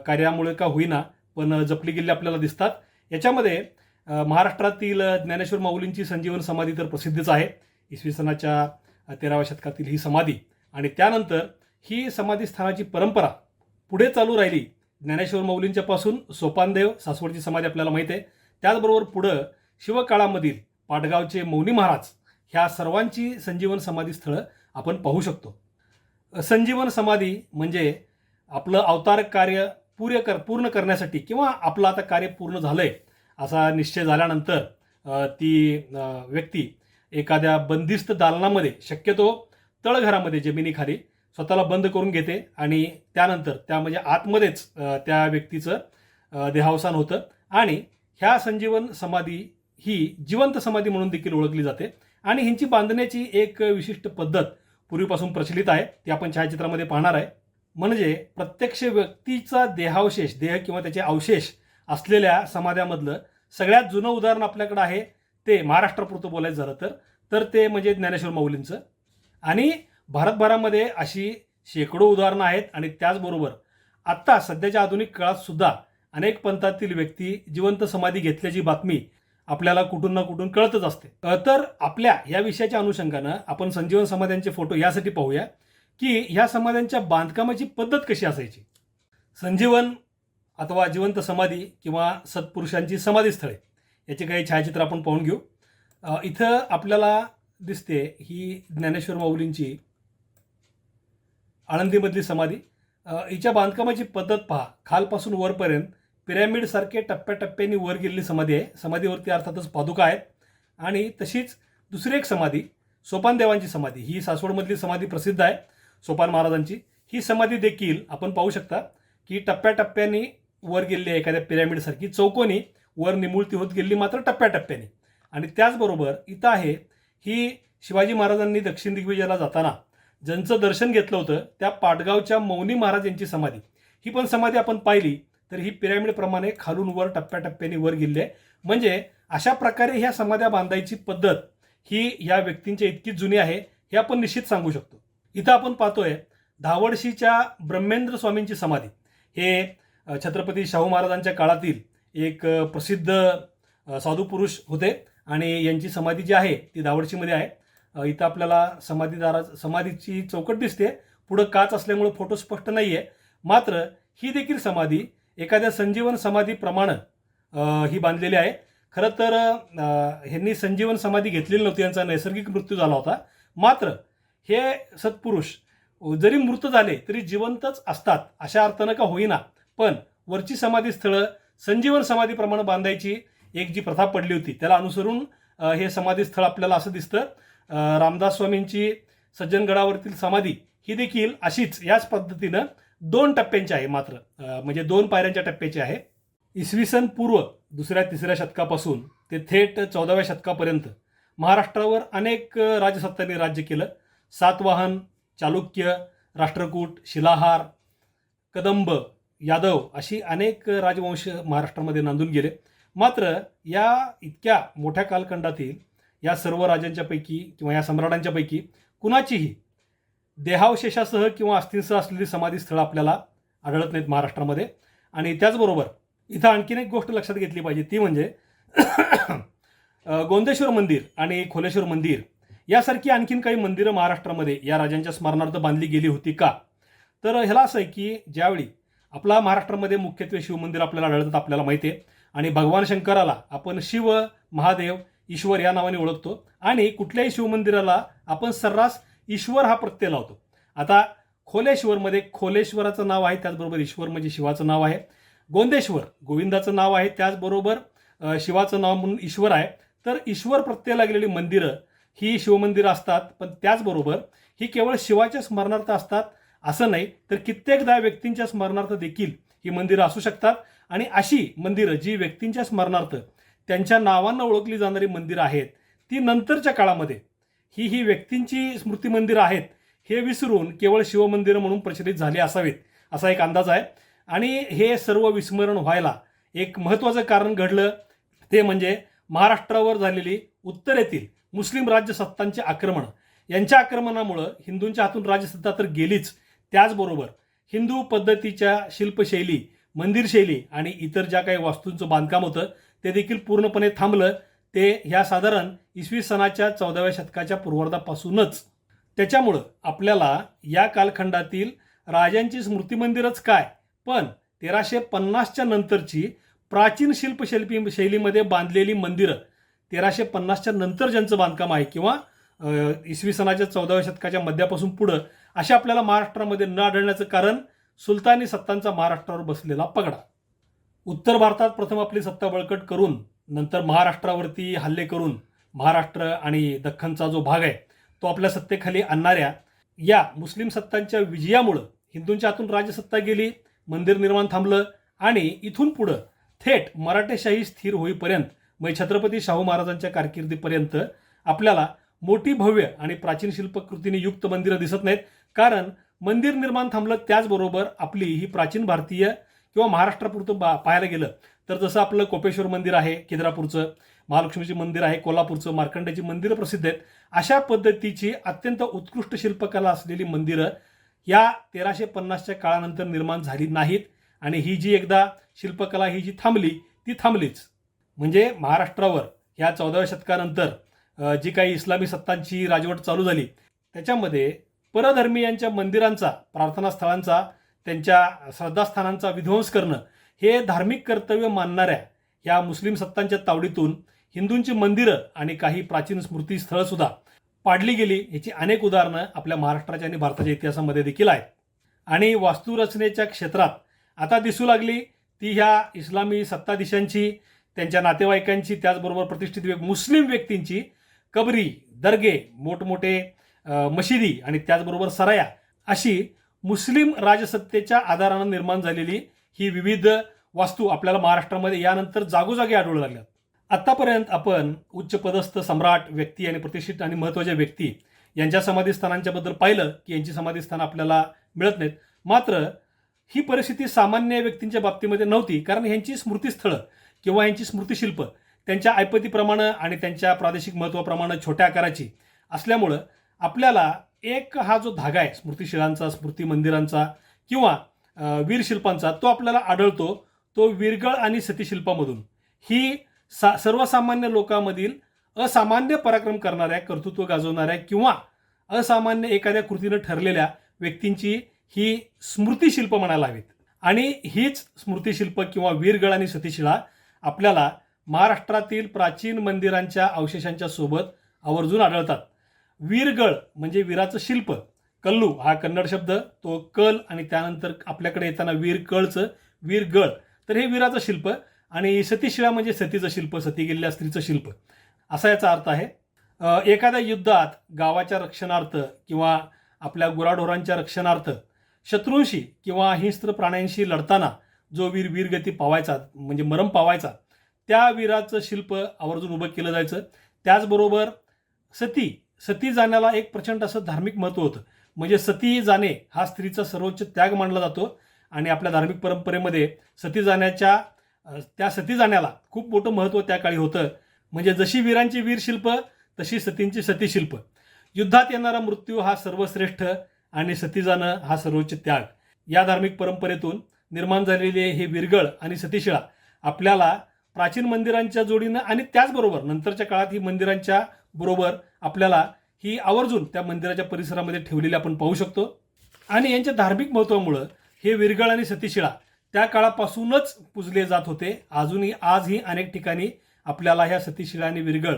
कार्यामुळे का होईना पण जपली गेली आपल्याला दिसतात. याच्यामध्ये महाराष्ट्रातील ज्ञानेश्वर माऊलींची संजीवन समाधी तर प्रसिद्धच आहे. इसवी सनाच्या 13व्या शतकातील ही समाधी आणि त्यानंतर ही समाधी स्थानाची परंपरा पुढे चालू राहिली. ज्ञानेश्वर माऊलींच्यापासून सोपानदेव, सासवडची समाधी आपल्याला माहीत आहे. त्याचबरोबर पुढं शिवकाळामधील पाटगावचे मौनी महाराज ह्या सर्वांची संजीवन समाधी स्थळं आपण पाहू शकतो. संजीवन समाधी म्हणजे आपलं अवतार कार्य पूर्ण करण्यासाठी किंवा आपलं आता कार्य पूर्ण झालंय असा निश्चय झाल्यानंतर ती व्यक्ती एखाद्या बंदिस्त दालनामध्ये, शक्यतो तळघरामध्ये जमिनीखाली स्वतःला बंद करून घेते आणि त्यानंतर त्या म्हणजे आतमध्येच त्या व्यक्तीचं देहावसान होतं. आणि ह्या संजीवन समाधी ही जिवंत समाधी म्हणून देखील ओळखली जाते आणि ह्यांची बांधण्याची एक विशिष्ट पद्धत पूर्वीपासून प्रचलित आहे, ती आपण छायाचित्रामध्ये पाहणार आहे. म्हणजे प्रत्यक्ष व्यक्तीचा देहावशेष, देह किंवा त्याचे अवशेष असलेल्या समाध्यामधलं सगळ्यात जुनं उदाहरण आपल्याकडे आहे ते महाराष्ट्रापुरतं बोलायचं झालं तर ते म्हणजे ज्ञानेश्वर माऊलींचं. आणि भारतभरामध्ये अशी शेकडो उदाहरणं आहेत आणि त्याचबरोबर आत्ता सध्याच्या आधुनिक काळात सुद्धा अनेक पंथातील व्यक्ती जिवंत समाधी घेतल्याची बातमी आपल्याला कुठून ना कुठून कळतच असते. तर आपल्या या विषयाच्या अनुषंगानं आपण संजीवन समाध्यांचे फोटो यासाठी पाहूया की ह्या समाध्यांच्या बांधकामाची पद्धत कशी असायची. संजीवन अथवा जिवंत समाधी किंवा सत्पुरुषांची समाधी स्थळे याची काही छायाचित्र आपण पाहून घेऊ. इथं आपल्याला दिसते ही ज्ञानेश्वर माऊलींची आळंदीमधली समाधी. हिच्या बांधकामाची पद्धत पहा. खालपासून वरपर्यंत पिरॅमिड सारखे टप्प्याटप्प्यांनी वर गेलेली समाधी आहे. समाधीवरती अर्थातच पादुका आहेत. आणि तशीच दुसरी एक समाधी, सोपानदेवांची समाधी, ही सासवडमधली समाधी प्रसिद्ध आहे, सोपान महाराजांची. ही समाधी देखील आपण पाहू शकता की टप्प्याटप्प्यांनी वर गेलेली आहे, एखाद्या पिरॅमिडसारखी चौकोनी वर निमुळती होत गेलेली, मात्र टप्प्याटप्प्याने. आणि त्याचबरोबर इथं आहे ही शिवाजी महाराजांनी दक्षिण दिग्विजयाला जाताना ज्यांचं दर्शन घेतलं होतं त्या पाटगावच्या मौनी महाराज यांची समाधी. ही पण समाधी आपण पाहिली तर ही पिरॅमिडप्रमाणे खालून वर टप्प्याटप्प्याने वर गेली आहे. म्हणजे अशा प्रकारे ह्या समाध्या बांधायची पद्धत ही या व्यक्तींच्या इतकीच जुनी आहे हे आपण निश्चित सांगू शकतो. इथं आपण पाहतोय धावडशीच्या ब्रह्मेंद्र स्वामींची समाधी. हे छत्रपती शाहू महाराजांच्या काळातील एक प्रसिद्ध साधू पुरुष होते आणि यांची समाधी जी आहे ती धावडशीमध्ये आहे. इथं आपल्याला समाधीची चौकट दिसते. पुढं काच असल्यामुळे फोटो स्पष्ट नाहीये. मात्र ही देखील समाधी एखाद्या संजीवन समाधीप्रमाणे ही बांधलेली आहे. खरं तर ह्यांनी संजीवन समाधी घेतलेली नव्हती, यांचा नैसर्गिक मृत्यू झाला होता. मात्र हे सत्पुरुष जरी मृत झाले तरी जिवंतच असतात अशा अर्थानं का होईना, पण वरची समाधी स्थळं संजीवन समाधीप्रमाणे बांधायची एक जी प्रथा पडली होती त्याला अनुसरून हे समाधी स्थळ आपल्याला असं दिसतं. रामदास स्वामींची सज्जनगडावरतील समाधी ही देखील अशीच याच पद्धतीनं 2 टप्प्यांची आहे. मात्र म्हणजे 2 पायऱ्यांच्या टप्प्याची आहे. इसवी सन पूर्व 2ऱ्या-3ऱ्या शतकापासून ते थेट 14व्या शतकापर्यंत महाराष्ट्रावर अनेक राजसत्तांनी राज्य केलं. सातवाहन, चालुक्य, राष्ट्रकूट, शिलाहार, कदंब, यादव अशी अनेक राजवंश महाराष्ट्रामध्ये नांदून गेले. मात्र या इतक्या मोठ्या कालखंडातील या सर्व राजांच्या पैकी किंवा या सम्राटांच्या पैकी कुणाचीही देहावशेषासह किंवा अस्थींसह असलेली समाधी स्थळं आपल्याला आढळत नाहीत महाराष्ट्रामध्ये. आणि त्याचबरोबर इथं आणखीन एक गोष्ट लक्षात घेतली पाहिजे ती म्हणजे गोंदेश्वर मंदिर आणि खोलेश्वर मंदिर यासारखी आणखीन काही मंदिरं महाराष्ट्रामध्ये या राजांच्या स्मरणार्थ बांधली गेली होती का? तर ह्याला असं आहे की ज्यावेळी आपला महाराष्ट्रामध्ये मुख्यत्वे शिवमंदिर आपल्याला आढळतात आपल्याला माहिती आहे. आणि भगवान शंकराला आपण शिव, महादेव, ईश्वर या नावाने ओळखतो आणि कुठल्याही शिवमंदिराला आपण सर्रास ईश्वर हा प्रत्यय लावतो. आता खोलेश्वरमध्ये खोलेश्वराचं नाव आहे, त्याचबरोबर ईश्वर म्हणजे शिवाचं नाव आहे. गोंदेश्वर गोविंदाचं नाव आहे, त्याचबरोबर शिवाचं नाव म्हणून ईश्वर आहे. तर ईश्वर प्रत्यय लागलेली मंदिरं ही शिवमंदिरं असतात. पण त्याचबरोबर ही केवळ शिवाच्या स्मरणार्थ असतात असं नाही, तर कित्येकदा व्यक्तींच्या स्मरणार्थ देखील ही मंदिरं असू शकतात. आणि अशी मंदिरं जी व्यक्तींच्या स्मरणार्थ त्यांच्या नावानं ओळखली जाणारी मंदिरं आहेत ती नंतरच्या काळामध्ये ही व्यक्तींची स्मृती मंदिरं आहेत हे विसरून केवळ शिवमंदिरं म्हणून प्रचलित झाली असावीत असा एक अंदाज आहे. आणि हे सर्व विस्मरण व्हायला एक महत्त्वाचं कारण घडलं ते म्हणजे महाराष्ट्रावर झालेली उत्तरेतील मुस्लिम राज्यसत्तांचे आक्रमण. यांच्या आक्रमणामुळं हिंदूंच्या हातून राज्यसत्ता तर गेलीच, त्याचबरोबर हिंदू पद्धतीच्या शिल्पशैली, मंदिरशैली आणि इतर ज्या काही वास्तूंचं बांधकाम होतं ते देखील पूर्णपणे थांबलं. ते ह्या साधारण इसवी सनाच्या 14व्या शतकाच्या पूर्वार्धापासूनच. त्याच्यामुळं आपल्याला या कालखंडातील राजांची स्मृती मंदिरच काय, पण 1350च्या नंतरची प्राचीन शैलीमध्ये बांधलेली मंदिरं 1350च्या नंतर ज्यांचं बांधकाम आहे किंवा इसवी सनाच्या 14व्या शतकाच्या मध्यापासून पुढं अशा आपल्याला महाराष्ट्रामध्ये न आढळण्याचं कारण सुलतानी सत्तांचा महाराष्ट्रावर बसलेला पगडा. उत्तर भारतात प्रथम आपली सत्ता बळकट करून नंतर महाराष्ट्रावरती हल्ले करून महाराष्ट्र आणि दख्खनचा जो भाग आहे तो आपल्या सत्तेखाली आणणाऱ्या या मुस्लिम सत्तांच्या विजयामुळं हिंदूंच्या हातून राजसत्ता गेली, मंदिर निर्माण थांबलं आणि इथून पुढं थेट मराठेशाही स्थिर होईपर्यंत म्हणजे छत्रपती शाहू महाराजांच्या कारकिर्दीपर्यंत आपल्याला मोठी भव्य आणि प्राचीन शिल्पकृतीने युक्त मंदिरं दिसत नाहीत. कारण मंदिर निर्माण थांबलं, त्याचबरोबर आपली ही प्राचीन भारतीय किंवा महाराष्ट्रापुरतं पाहायला गेलं तर जसं आपलं कोपेश्वर मंदिर आहे केंद्रापूरचं, महालक्ष्मीचे मंदिर आहे कोल्हापूरचं, मार्कंड्याची मंदिरं प्रसिद्ध आहेत. अशा पद्धतीची अत्यंत उत्कृष्ट शिल्पकला असलेली मंदिरं या 1350च्या काळानंतर निर्माण झाली नाहीत. आणि ही जी एकदा शिल्पकला ही जी थांबली ती थांबलीच. म्हणजे महाराष्ट्रावर ह्या 14व्या शतकानंतर जी काही इस्लामी सत्तांची राजवट चालू झाली त्याच्यामध्ये परधर्मीयांच्या मंदिरांचा, प्रार्थनास्थळांचा, त्यांच्या श्रद्धास्थानांचा विध्वंस करणं हे धार्मिक कर्तव्य मानणाऱ्या या मुस्लिम सत्तांच्या तावडीतून हिंदूंची मंदिरं आणि काही प्राचीन स्मृतीस्थळं सुद्धा पाडली गेली. याची अनेक उदाहरणं आपल्या महाराष्ट्राच्या आणि भारताच्या इतिहासामध्ये देखील आहेत. आणि वास्तुरचनेच्या क्षेत्रात आता दिसू लागली ती ह्या इस्लामी सत्ताधीशांची, त्यांच्या नातेवाईकांची, त्याचबरोबर प्रतिष्ठित मुस्लिम व्यक्तींची कबरी, दर्गे, मोठमोठे मशिदी आणि त्याचबरोबर सराया अशी मुस्लिम राजसत्तेच्या आधारानं निर्माण झालेली ही विविध वास्तू आपल्याला महाराष्ट्रामध्ये यानंतर जागोजागी आढळू लागल्यात. आतापर्यंत आपण उच्चपदस्थ सम्राट, व्यक्ती आणि प्रतिष्ठित आणि महत्त्वाच्या व्यक्ती यांच्या समाधीस्थानांच्या बद्दल पाहिलं की यांची समाधीस्थानं आपल्याला मिळत नाहीत. मात्र ही परिस्थिती सामान्य व्यक्तींच्या बाबतीमध्ये नव्हती, कारण ह्यांची स्मृतीस्थळं किंवा ह्यांची स्मृतिशिल्प त्यांच्या ऐपतीप्रमाणे आणि त्यांच्या प्रादेशिक महत्त्वाप्रमाणे छोट्या आकाराची असल्यामुळं आपल्याला एक हा जो धागा आहे स्मृतिशिलांचा, स्मृती मंदिरांचा किंवा वीरशिल्पांचा, तो आपल्याला आढळतो तो वीरगळ आणि सतीशिल्पामधून. ही सर्वसामान्य लोकांमधील असामान्य पराक्रम करणाऱ्या, कर्तृत्व गाजवणाऱ्या किंवा असामान्य एखाद्या कृतीनं ठरलेल्या व्यक्तींची ही स्मृतिशिल्प म्हणायला हवीत. आणि हीच स्मृतिशिल्प किंवा वीरगळ आणि सतीशिळा आपल्याला महाराष्ट्रातील प्राचीन मंदिरांच्या अवशेषांच्या सोबत आवर्जून आढळतात. वीरगळ म्हणजे वीराचं शिल्प, कल्लू हा कन्नड शब्द, तो कल आणि त्यानंतर आपल्याकडे येताना वीरकळचं वीरगळ, तर हे वीराचं शिल्प. आणि सतीशिळा म्हणजे सतीचं शिल्प, सती गेलेल्या स्त्रीचं शिल्प, असा याचा अर्थ आहे. एखाद्या युद्धात गावाच्या रक्षणार्थ किंवा आपल्या गुराढोरांच्या रक्षणार्थ शत्रूंशी किंवा हिंस्त्र प्राण्यांशी लढताना जो वीर वीरगती पावायचा म्हणजे मरण पावायचा, त्या वीराचं शिल्प आवर्जून उभं केलं जायचं. त्याचबरोबर सती जाण्याला एक प्रचंड असं धार्मिक महत्त्व होतं. म्हणजे सती जाणे हा स्त्रीचा सर्वोच्च त्याग मानला जातो आणि आपल्या धार्मिक परंपरेमध्ये त्या सती जाण्याला खूप मोठं महत्त्व त्या काळी होतं. म्हणजे जशी वीरांची वीरशिल्प तशी सतींची सतीशिल्प. युद्धात येणारा मृत्यू हा सर्वश्रेष्ठ आणि सती जाणं हा सर्वोच्च त्याग, या धार्मिक परंपरेतून निर्माण झालेले हे वीरगळ आणि सतीशिळा आपल्याला प्राचीन मंदिरांच्या जोडीनं आणि त्याचबरोबर नंतरच्या काळात ही मंदिरांच्या बरोबर आपल्याला ही आवर्जून त्या मंदिराच्या परिसरामध्ये ठेवलेली आपण पाहू शकतो. आणि यांच्या धार्मिक महत्त्वामुळं हे वीरगळ आणि सतीशिळा त्या काळापासूनच पूजले जात होते. आजही अनेक ठिकाणी आपल्याला ह्या सतीशिळा आणि वीरगळ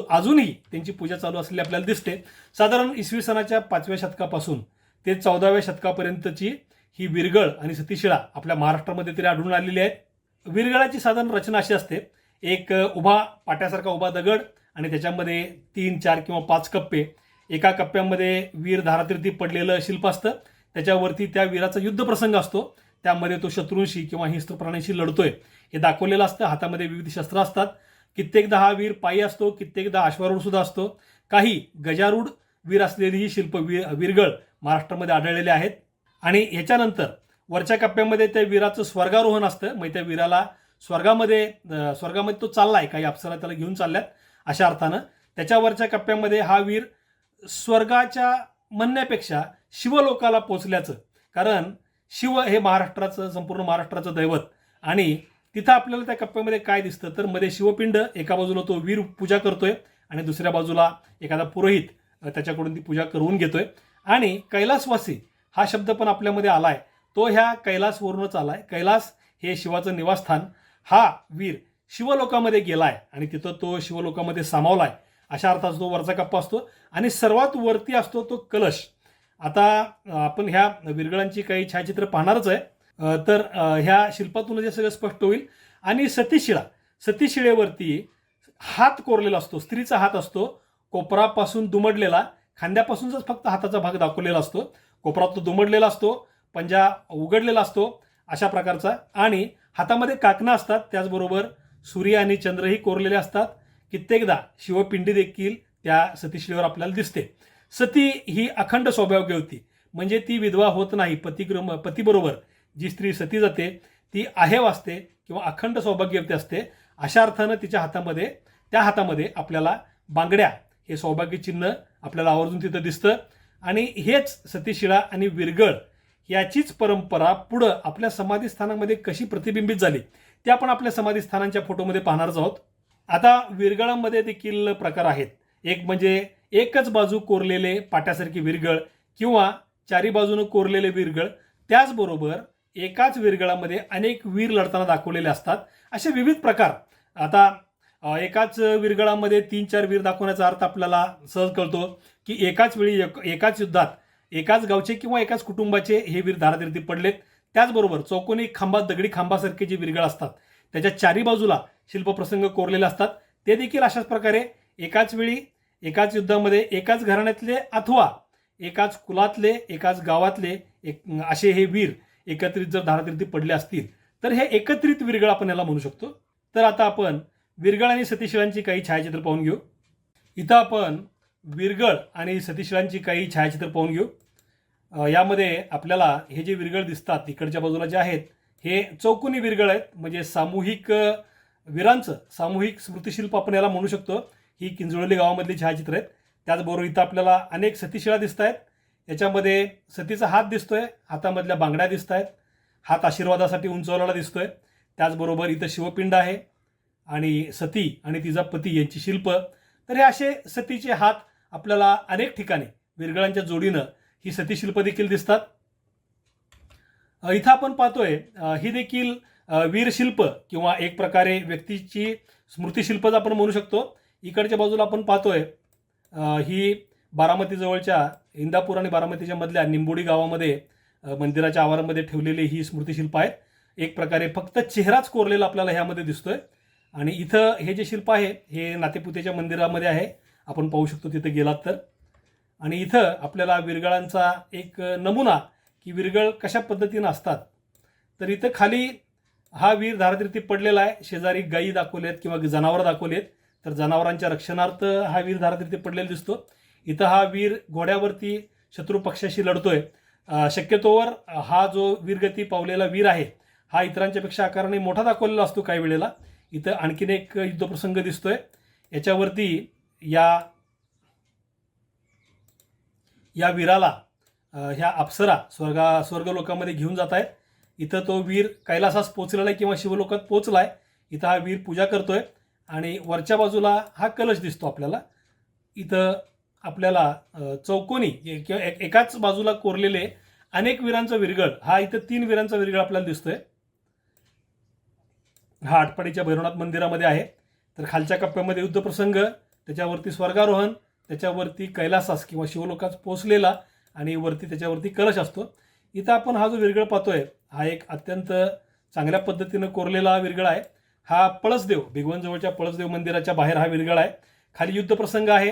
अजूनही त्यांची पूजा चालू असलेली आपल्याला दिसते. साधारण इसवी सनाच्या 5व्या शतकापासून ते 14व्या शतकापर्यंतची ही वीरगळ आणि सतीशिळा आपल्या महाराष्ट्रामध्ये तरी आढळून आलेली आहेत. वीरगळाची साधारण रचना अशी असते, एक उभा पाट्यासारखा उभा दगड आणि त्याच्यामध्ये 3, 4 किंवा 5 कप्पे. एका कप्प्यामध्ये वीर धारातीर्थी पडलेलं शिल्प असतं, त्याच्यावरती त्या वीराचा युद्धप्रसंग असतो, त्यामध्ये तो शत्रूंशी किंवा हिंस्त्र प्राण्यांशी लढतोय हे दाखवलेलं असतं. हातामध्ये विविध शस्त्र असतात. कित्येकदा हा वीर पायी असतो, कित्येकदा अश्वारूढ सुद्धा असतो. काही गजारूढ वीर असलेली ही शिल्प वीरगळ महाराष्ट्रामध्ये आढळलेले आहेत. आणि ह्याच्यानंतर वरच्या कप्प्यामध्ये त्या वीराचं स्वर्गारोहण असतं. म्हणजे त्या वीराला स्वर्गामध्ये तो चाललाय, काही अप्सरा त्याला घेऊन चालल्यात अशा अर्थानं. त्याच्यावरच्या कप्प्यामध्ये हा वीर स्वर्गाच्या म्हणण्यापेक्षा शिवलोकाला पोचल्याचं, कारण शिव हे संपूर्ण महाराष्ट्राचं दैवत. आणि तिथं आपल्याला त्या कप्प्यामध्ये काय दिसतं तर मध्ये शिवपिंड, एका बाजूला तो वीर पूजा करतोय आणि दुसऱ्या बाजूला एखादा पुरोहित त्याच्याकडून ती पूजा करून घेतोय. आणि कैलासवासी हा शब्द पण आपल्यामध्ये आलाय, तो ह्या कैलासवरूनच आलाय. कैलास हे शिवाचं निवासस्थान. हा वीर शिवलोकामध्ये गेलाय आणि तिथं तो शिवलोकामध्ये सामावलाय अशा अर्थाचा तो वरचा कप्पा असतो. आणि सर्वात वरती असतो तो कलश. आता आपण ह्या वीरगळांची काही छायाचित्र पाहणारच आहे, तर ह्या शिल्पातून जे सगळं स्पष्ट होईल. आणि सतीशिळेवरती हात कोरलेला असतो, स्त्रीचा हात असतो, कोपरापासून दुमडलेला, खांद्यापासूनच फक्त हाताचा भाग दाखवलेला असतो, कोपरात तो दुमडलेला असतो, पंजा उघडलेला असतो अशा प्रकारचा. आणि हातामध्ये काकणं असतात, त्याचबरोबर सूर्य आणि चंद्रही कोरलेले असतात. कित्येकदा शिवपिंडी देखील त्या सतीशिळेवर आपल्याला दिसते. सती ही अखंड सौभाग्य होती, म्हणजे ती विधवा होत नाही. पतीबरोबर जी स्त्री सती जाते ती आहेव असते किंवा अखंड सौभाग्यवती असते. अशा अर्थानं त्या हातामध्ये आपल्याला बांगड्या हे सौभाग्य चिन्ह आपल्याला आवर्जून तिथं दिसतं. आणि हेच सतीशिळा आणि वीरगळ याचीच परंपरा पुढं आपल्या समाधीस्थानामध्ये कशी प्रतिबिंबित झाली ते आपण आपल्या समाधीस्थानांच्या फोटोमध्ये पाहणारच आहोत. आता वीरगळांमध्ये देखील प्रकार आहेत. एक म्हणजे एकच बाजू कोरलेले पाट्यासारखी वीरगळ किंवा चारी बाजूनं कोरलेले वीरगळ. त्याचबरोबर एकाच वीरगळामध्ये अनेक वीर लढताना दाखवलेले असतात. असे विविध प्रकार. आता एकाच वीरगळामध्ये 3-4 वीर दाखवण्याचा अर्थ आपल्याला सहज कळतो की एकाच वेळी एकाच युद्धात एकाच गावचे किंवा एकाच कुटुंबाचे हे वीर धारातीर्थी पडलेत. त्याचबरोबर चौकोनी दगडी खांबासारखे जे वीरगळ असतात त्याच्या चारी बाजूला शिल्पप्रसंग कोरलेले असतात. ते देखील अशाच प्रकारे एकाच वेळी एकाच युद्धामध्ये एकाच घराण्यातले अथवा एकाच कुलातले एकाच गावातले असे हे वीर एकत्रित जर धारातीर्थी पडले असतील तर हे एकत्रित वीरगळ आपण याला म्हणू शकतो. तर आता आपण वीरगळ आणि सतीशिळांची काही छायाचित्र पाहून घेऊ. इथं आपण वीरगळ आणि सतीशिळांची काही छायाचित्र पाहून घेऊ. यामध्ये आपल्याला हे जे विरगळ दिसतात इकडच्या बाजूला जे आहेत हे चौकोनी विरगळ आहेत, म्हणजे सामूहिक वीरांचं सामूहिक स्मृतिशिल्प आपण याला म्हणू शकतो. ही किंजळोली गावामधली छायाचित्र आहेत. त्याचबरोबर इथं आपल्याला अनेक सतीशिळा दिसत आहेत. याच्यामध्ये सतीचा हात दिसतोय, हातामधल्या बांगड्या दिसत आहेत, हात आशीर्वादासाठी उंचवलेला दिसतोय. त्याचबरोबर इथं शिवपिंड आहे आणि सती आणि तिचा पती यांची शिल्प. तर हे असे सतीचे हात आपल्याला अनेक ठिकाणी विरगळांच्या जोडीनं ही सतीशिल्प देखील दिसतात. इथं आपण पाहतोय ही देखील वीरशिल्प किंवा एक प्रकारे व्यक्तीची स्मृतिशिल्पच आपण म्हणू शकतो. इकडच्या बाजूला आपण पाहतोय ही बारामतीजवळच्या इंदापूर आणि बारामतीच्या मधल्या निंबोडी गावामध्ये मंदिराच्या आवारामध्ये ठेवलेली ही स्मृतिशिल्प आहेत. एक प्रकारे फक्त चेहराच कोरलेला आपल्याला ह्यामध्ये दिसतोय. आणि इथं हे जे शिल्प आहे हे नातेपुतेच्या मंदिरामध्ये आहे, आपण पाहू शकतो तिथे गेलात तर. आणि इथं आपल्याला विरगळांचा एक नमुना की विरगळ कशा पद्धतीनं असतात. तर इथं खाली हा वीर धारातीर्थी पडलेला आहे, शेजारी गायी दाखवलेत किंवा जनावरं दाखवलेत. तर जनावरांच्या रक्षणार्थ हा वीर धारातीर्थी पडलेला दिसतो. इथं हा वीर घोड्यावरती शत्रू पक्षाशी लढतोय. शक्यतोवर हा जो वीरगती पावलेला वीर आहे हा इतरांच्या पेक्षा आकाराने मोठा दाखवलेला असतो काही वेळेला. इथं आणखीन एक युद्धप्रसंग दिसतोय. याच्यावरती या वीराला ह्या अप्सरा स्वर्गलोकामध्ये घेऊन जात आहेत. इथं तो वीर कैलासास पोचलेला आहे किंवा शिवलोकात पोचलाय. इथं हा वीर पूजा करतोय आणि वरच्या बाजूला हा कलश दिसतो आपल्याला. इथं आपल्याला चौकोनी किंवा एकाच बाजूला कोरलेले अनेक वीरांचा विरगळ, हा इथं 3 वीरांचा विरगळ आपल्याला दिसतोय. हा आटपाडीच्या भैरवनाथ मंदिरामध्ये आहे. तर खालच्या कप्प्यामध्ये युद्धप्रसंग, त्याच्यावरती स्वर्गारोहण, त्याच्यावरती कैलासास किंवा शिवलोकास पोचलेला आणि वरती त्याच्यावरती कलश असतो. इथं आपण हा जो विरगळ पाहतोय हा एक अत्यंत चांगल्या पद्धतीनं कोरलेला विरगळ आहे. हा पळसदेव भिगवणजवळच्या पळसदेव मंदिराच्या बाहेर हा विरगळ आहे. खाली युद्धप्रसंग आहे,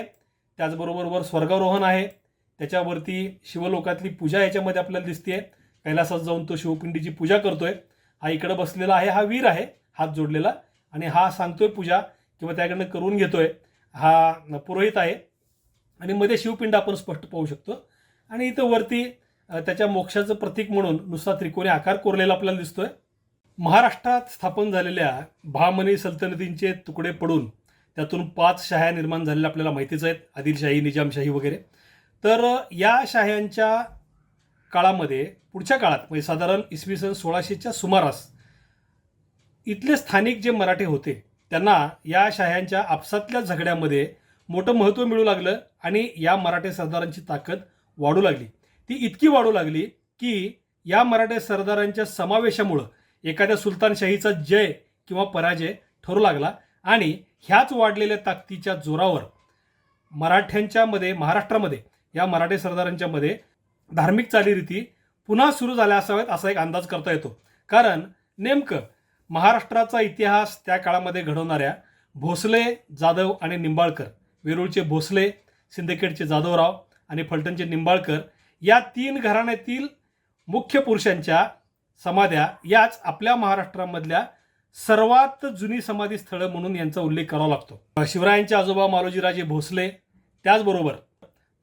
त्याचबरोबर वर स्वर्गारोहण आहे, त्याच्यावरती शिवलोकातली पूजा याच्यामध्ये आपल्याला दिसते. कैलासात जाऊन तो शिवपिंडीची पूजा करतोय. हा इकडं बसलेला आहे, हा वीर आहे हात जोडलेला, आणि हा सांगतोय पूजा किंवा त्याकडनं करून घेतोय. हा पुरोहित आहे आणि मध्ये शिवपिंड आपण स्पष्ट पाहू शकतो. आणि इथं वरती त्याच्या मोक्षाचं प्रतीक म्हणून नुसता त्रिकोणी आकार कोरलेला आपल्याला दिसतोय. महाराष्ट्रात स्थापन झालेल्या बहामनी सल्तनतींचे तुकडे पडून त्यातून 5 शाह्या निर्माण झालेल्या आपल्याला माहितीच आहेत, आदिलशाही, निजामशाही वगैरे. तर या शाह्यांच्या काळामध्ये पुढच्या काळात म्हणजे साधारण इसवी सन 1600च्या सुमारास इथले स्थानिक जे मराठे होते त्यांना या शाह्यांच्या आपसातल्या झगड्यामध्ये मोठं महत्त्व मिळू लागलं आणि या मराठे सरदारांची ताकद वाढू लागली. ती इतकी वाढू लागली की या मराठे सरदारांच्या समावेशामुळं एखाद्या सुलतानशाहीचा जय किंवा पराजय ठरू लागला. आणि ह्याच वाढलेल्या ताकदीच्या जोरावर महाराष्ट्रामध्ये या मराठे सरदारांच्या मध्ये धार्मिक चालीरीती पुन्हा सुरू झाल्या असाव्यात असा एक अंदाज करता येतो. कारण नेमकं महाराष्ट्राचा इतिहास त्या काळामध्ये घडवणाऱ्या भोसले, जाधव आणि निंबाळकर, वेरूळचे भोसले, सिंदखेडचे जाधवराव आणि फलटणचे निंबाळकर या 3 घराण्यातील मुख्य पुरुषांच्या समाध्या याच आपल्या महाराष्ट्रामधल्या सर्वात जुनी समाधी स्थळं म्हणून यांचा उल्लेख करावा लागतो. शिवरायांचे आजोबा मालोजीराजे भोसले, त्याचबरोबर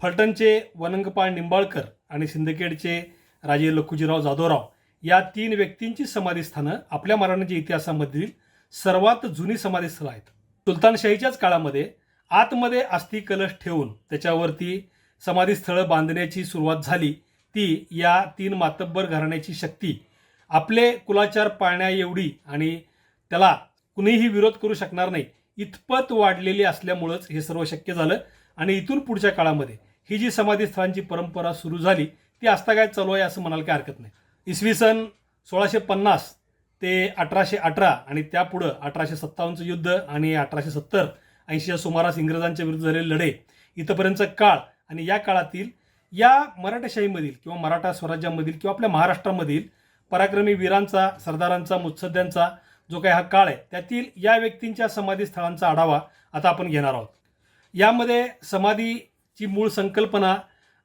फलटणचे वनंगपाळ निंबाळकर आणि सिंदखेडचे राजे लखुजीराव जाधवराव या 3 व्यक्तींची समाधीस्थानं आपल्या महाराष्ट्राच्या इतिहासामधील सर्वात जुनी समाधीस्थळं आहेत. सुलतानशाहीच्याच काळामध्ये आतमध्ये अस्थि कलश ठेवून त्याच्यावरती समाधीस्थळं बांधण्याची सुरुवात झाली. ती या 3 मातब्बर घराण्याची शक्ती आपले कुलाचार पाळण्या एवढी आणि त्याला कुणीही विरोध करू शकणार नाही इतपत वाढलेली असल्यामुळंच हे सर्व शक्य झालं. आणि इथून पुढच्या काळामध्ये ही जी समाधीस्थळांची परंपरा सुरू झाली ती आजतागायत चालू आहे असं म्हणायला काही हरकत नाही. इसवी सन 1650 ते 1818 आणि त्यापुढं 1857चं युद्ध आणि 1870-80च्या सुमारास इंग्रजांच्या विरुद्ध झालेले लढे इथंपर्यंतचा काळ आणि या काळातील या मराठाशाहीमधील किंवा मराठा स्वराज्यामधील किंवा आपल्या महाराष्ट्रामधील पराक्रमी वीरांचा, सरदारांचा, मुत्सद्द्यांचा जो काही हा काळ आहे त्यातील या व्यक्तींच्या समाधीस्थळांचा आढावा आता आपण घेणार आहोत. यामध्ये समाधीची मूळ संकल्पना,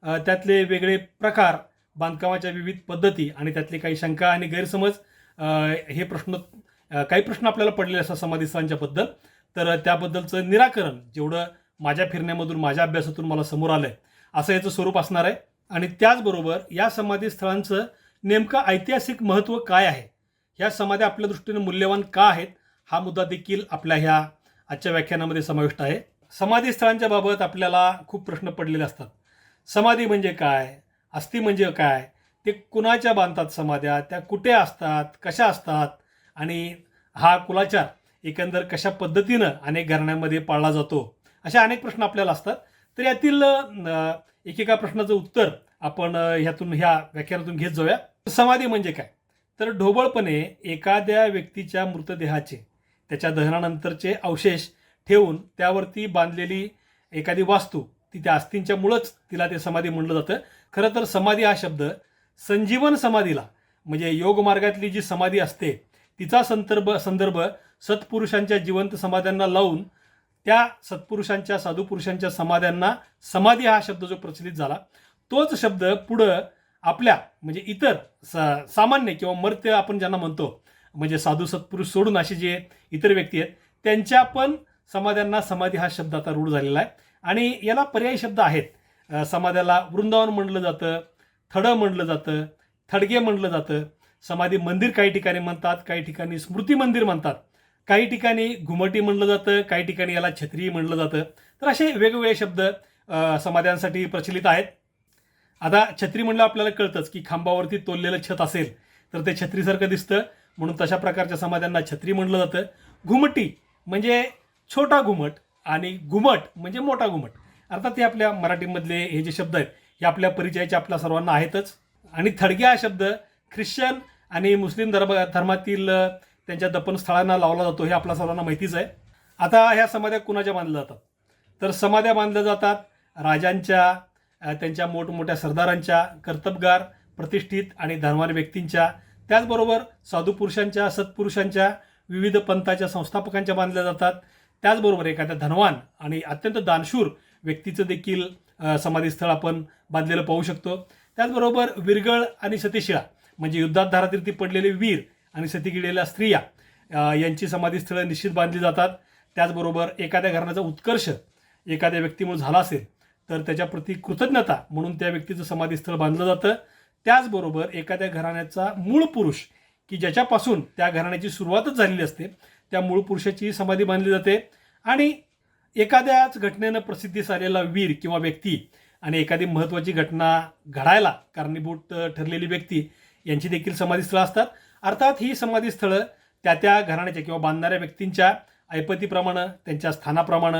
त्यातले वेगळे प्रकार, बांधकामाच्या विविध पद्धती आणि त्यातले काही शंका आणि गैरसमज, हे काही प्रश्न आपल्याला पडलेले असतात समाधीस्थळांच्याबद्दल. तर त्याबद्दलचं निराकरण जेवढं माझ्या फिरण्यामधून, माझ्या अभ्यासातून मला समोर आलंय असं याचं स्वरूप असणार आहे. आणि त्याचबरोबर या समाधीस्थळांचं नेमकं ऐतिहासिक महत्त्व काय आहे, ह्या समाध्या आपल्या दृष्टीने मूल्यवान का आहेत, हा मुद्दा देखील आपल्या ह्या आजच्या व्याख्यानामध्ये समाविष्ट आहे. समाधीस्थळांच्या बाबत आपल्याला खूप प्रश्न पडलेले असतात. समाधी म्हणजे काय, अस्थी म्हणजे काय, ते कुणाच्या बांधतात समाध्या, त्या कुठे असतात, कशा असतात, आणि हा कुलाचार एकंदर कशा पद्धतीनं अनेक घराण्यांमध्ये पाळला जातो, अशा अनेक प्रश्न आपल्याला असतात. तर यातील एकेका प्रश्नाचं उत्तर आपण ह्या व्याख्यानातून घेत जाऊया. समाधी म्हणजे काय, तर ढोबळपणे एखाद्या व्यक्तीच्या मृतदेहाचे त्याच्या दहनानंतरचे अवशेष ठेवून त्यावरती बांधलेली एखादी वास्तू, ती त्या अस्थींच्यामुळंच तिला ते समाधी म्हणलं जातं. खरं तर समाधी हा शब्द संजीवन समाधीला, म्हणजे योग मार्गातली जी समाधी असते तिचा संदर्भ सत्पुरुषांच्या जिवंत समाध्यांना लावून त्या सत्पुरुषांच्या साधुपुरुषांच्या समाध्यांना समाधी हा शब्द जो प्रचलित झाला, तोच शब्द पुढं आपल्या म्हणजे इतर सामान्य किंवा मर्त्य आपण ज्यांना म्हणतो, म्हणजे साधू सत्पुरुष सोडून असे जे इतर व्यक्ती आहेत त्यांच्या पण समाध्यांना समाधी हा शब्द आता रूढ झालेला आहे. आणि याला पर्यायी शब्द आहेत. समाध्याला वृंदावन म्हणलं जातं, थडं म्हणलं जातं, थडगे म्हणलं जातं, समाधी मंदिर काही ठिकाणी म्हणतात, काही ठिकाणी स्मृती मंदिर म्हणतात, काही ठिकाणी घुमटी म्हणलं जातं, काही ठिकाणी याला छत्री म्हणलं जातं. तर असे वेगवेगळे शब्द समाध्यांसाठी प्रचलित आहेत. आता छत्री म्हणलं आपल्याला कळतंच की खांबावरती तोललेलं छत असेल तर ते छत्रीसारखं दिसतं, म्हणून तशा प्रकारच्या समाध्यांना छत्री म्हणलं जातं. घुमटी म्हणजे छोटा घुमट आणि घुमट म्हणजे मोठा घुमट. अर्थात हे आपल्या मराठीमधले हे जे शब्द आहेत हे आपल्या परिचयाचे आपल्या सर्वांना आहेतच. आणि थडगे हा शब्द ख्रिश्चन आणि मुस्लिम धर्मातील त्यांच्या दफनस्थळांना लावला जातो, हे आपल्या सर्वांना माहितीच आहे. आता ह्या समाध्या कुणाच्या बांधल्या जातात, तर समाध्या बांधल्या जातात राजांच्या, त्यांच्या मोठमोठ्या सरदारांच्या, कर्तबगार, प्रतिष्ठित आणि धनवान व्यक्तींच्या, त्याचबरोबर साधुपुरुषांच्या, सत्पुरुषांच्या, विविध पंथाच्या संस्थापकांच्या बांधल्या जातात. त्याचबरोबर एखाद्या धनवान आणि अत्यंत दानशूर व्यक्तीचं देखील समाधीस्थळ आपण बांधलेलं पाहू शकतो. त्याचबरोबर विरगळ आणि सतीशिळा म्हणजे युद्धात धारातीर्थी पडलेले वीर आणि सती गेलेल्या स्त्रिया यांची समाधीस्थळं निश्चित बांधली जातात. त्याचबरोबर एखाद्या घराण्याचा उत्कर्ष एखाद्या व्यक्तीमुळे झाला असेल तर त्याच्याप्रती कृतज्ञता म्हणून त्या व्यक्तीचं समाधीस्थळ बांधलं जातं. त्याचबरोबर एखाद्या घराण्याचा मूळ पुरुष की ज्याच्यापासून त्या घराण्याची सुरुवातच झालेली असते त्या मूळ पुरुषाची समाधी बांधली जाते. आणि एखाद्याच घटनेनं प्रसिद्धीस आलेला वीर किंवा व्यक्ती आणि एखादी महत्त्वाची घटना घडायला कारणीभूत ठरलेली व्यक्ती यांची देखील समाधीस्थळं असतात. अर्थात ही समाधीस्थळं त्या त्या घराण्याच्या किंवा बांधणाऱ्या व्यक्तींच्या ऐपतीप्रमाणे, त्यांच्या स्थानाप्रमाणे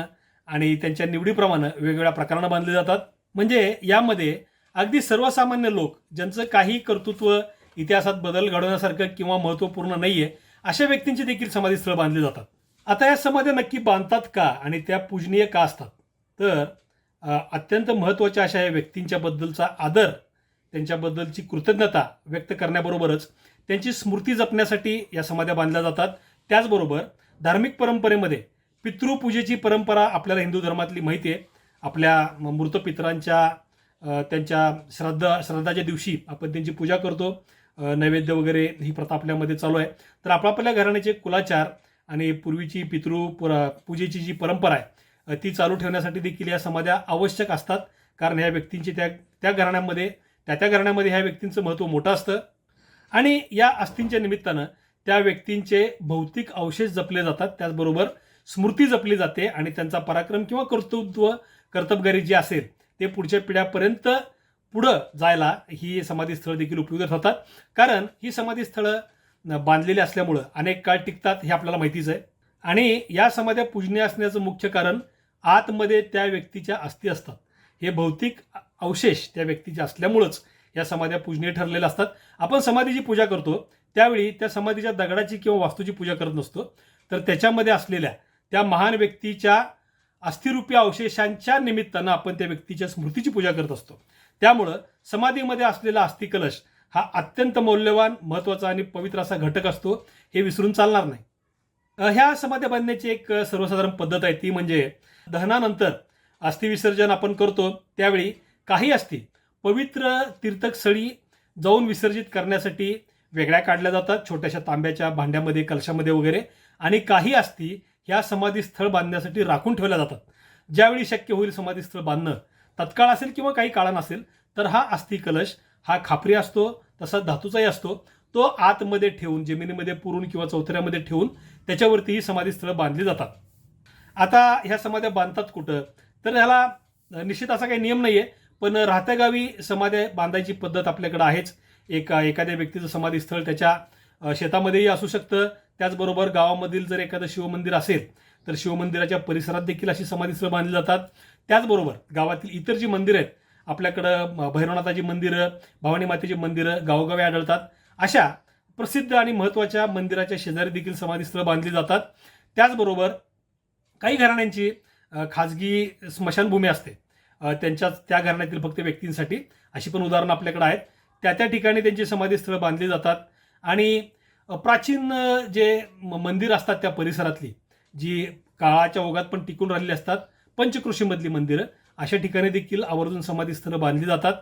आणि त्यांच्या निवडीप्रमाणे वेगवेगळ्या प्रकारानं बांधले जातात. म्हणजे यामध्ये अगदी सर्वसामान्य लोक ज्यांचं काही कर्तृत्व इतिहासात बदल घडवण्यासारखं किंवा महत्त्वपूर्ण नाही आहे अशा व्यक्तींची देखील समाधीस्थळं बांधली जातात. आता या समाध्या नक्की बांधतात का आणि त्या पूजनीय का असतात, तर अत्यंत महत्त्वाच्या अशा या व्यक्तींच्या बद्दलचा आदर, त्यांच्याबद्दलची कृतज्ञता व्यक्त करण्याबरोबरच त्यांची स्मृती जपण्यासाठी या समाध्या बांधल्या जातात. त्याचबरोबर धार्मिक परंपरेमध्ये पितृपूजेची परंपरा आपल्याला हिंदू धर्मातली माहिती आहे. आपल्या मृत पितरांच्या त्यांच्या श्राद्धाच्या दिवशी आपण त्यांची पूजा करतो, नैवेद्य वगैरे ही प्रथा आपल्यामध्ये चालू आहे. तर आपल्या घराण्याचे कुलाचार आणि पूर्वीची पूजेची जी परंपरा आहे ती चालू ठेवण्यासाठी देखील या समाध्या आवश्यक असतात. कारण ह्या व्यक्तींची त्या घराण्यामध्ये ह्या व्यक्तींचं महत्त्व मोठं असतं. आणि या अस्थींच्या निमित्तानं त्या व्यक्तींचे भौतिक अवशेष जपले जातात, त्याचबरोबर स्मृती जपली जाते आणि त्यांचा पराक्रम किंवा कर्तबगारी जी असेल ते पुढच्या पिढ्यापर्यंत पुढं जायला ही समाधीस्थळं देखील उपयुक्त ठरतात. कारण ही समाधीस्थळं बांधलेली असल्यामुळं अनेक काळ टिकतात हे आपल्याला माहितीच आहे. आणि या समाध्या पूजनीय असण्याचं मुख्य कारण आतमध्ये त्या व्यक्तीच्या अस्थी असतात. हे भौतिक अवशेष त्या व्यक्तीचे असल्यामुळंच या समाध्या पूजनीय ठरलेल्या असतात. आपण समाधीची पूजा करतो त्यावेळी त्या समाधीच्या दगडाची किंवा वास्तूची पूजा करत नसतो, तर त्याच्यामध्ये असलेल्या त्या महान व्यक्तीच्या अस्थिरूपी अवशेषांच्या निमित्तानं आपण त्या व्यक्तीच्या स्मृतीची पूजा करत असतो. त्यामुळं समाधीमध्ये असलेला अस्थिकलश हा अत्यंत मौल्यवान, महत्त्वाचा आणि पवित्र असा घटक असतो, हे विसरून चालणार नाही. ह्या समाध्या बांधण्याची एक सर्वसाधारण पद्धत आहे, ती म्हणजे दहनानंतर अस्थि विसर्जन आपण करतो त्यावेळी काही अस्थी पवित्र तीर्थस्थळी जाऊन विसर्जित करण्यासाठी वेगळ्या काढल्या जातात, छोट्याशा तांब्याच्या भांड्यामध्ये, कलशामध्ये वगैरे. आणि काही अस्थी ह्या समाधीस्थळ बांधण्यासाठी राखून ठेवल्या जातात. ज्यावेळी शक्य होईल समाधीस्थळ बांधणं तत्काळ असेल किंवा काही काळानं असेल तर हा अस्थि कलश हा खापरी असतो, तसा धातूचाही असतो. तो आतमध्ये ठेवून जमिनीमध्ये पुरून किंवा चौथऱ्यामध्ये ठेवून त्याच्यावरती ही समाधीस्थळं बांधली जातात. आता ह्या समाध्या बांधतात कुठं, तर ह्याला निश्चित असा काही नियम नाहीये, पण राहत्या गावी समाध्या बांधायची पद्धत आपल्याकडे आहेच. एखाद्या व्यक्तीचं समाधीस्थळ त्याच्या शेतामध्येही असू शकतं. त्याचबरोबर गावामधील जर एखादं शिवमंदिर असेल तर शिवमंदिराच्या परिसरात देखील अशी समाधीस्थळं बांधली जातात. त्याचबरोबर गावातील इतर जी मंदिरं आहेत, आपल्याकडं भैरवनाथाची मंदिरं, भवानी मातेची मंदिरं गावोगावी आढळतात. अशा प्रसिद्ध आणि महत्त्वाच्या मंदिराच्या शेजारी देखील समाधीस्थळं बांधली जातात. त्याचबरोबर काही घराण्यांची खाजगी स्मशानभूमी असते, त्या घराण्यातील फक्त व्यक्तींसाठी, अशी पण उदाहरणं आपल्याकडे आहेत. त्या ठिकाणी त्यांची समाधीस्थळं बांधली जातात. आणि प्राचीन जे मंदिर असतात त्या परिसरातली, जी काळाच्या ओघात पण टिकून राहिलेली असतात, पंचकृषीमधली मंदिरं, अशा ठिकाणी देखील आवर्जून समाधीस्थळं बांधली जातात.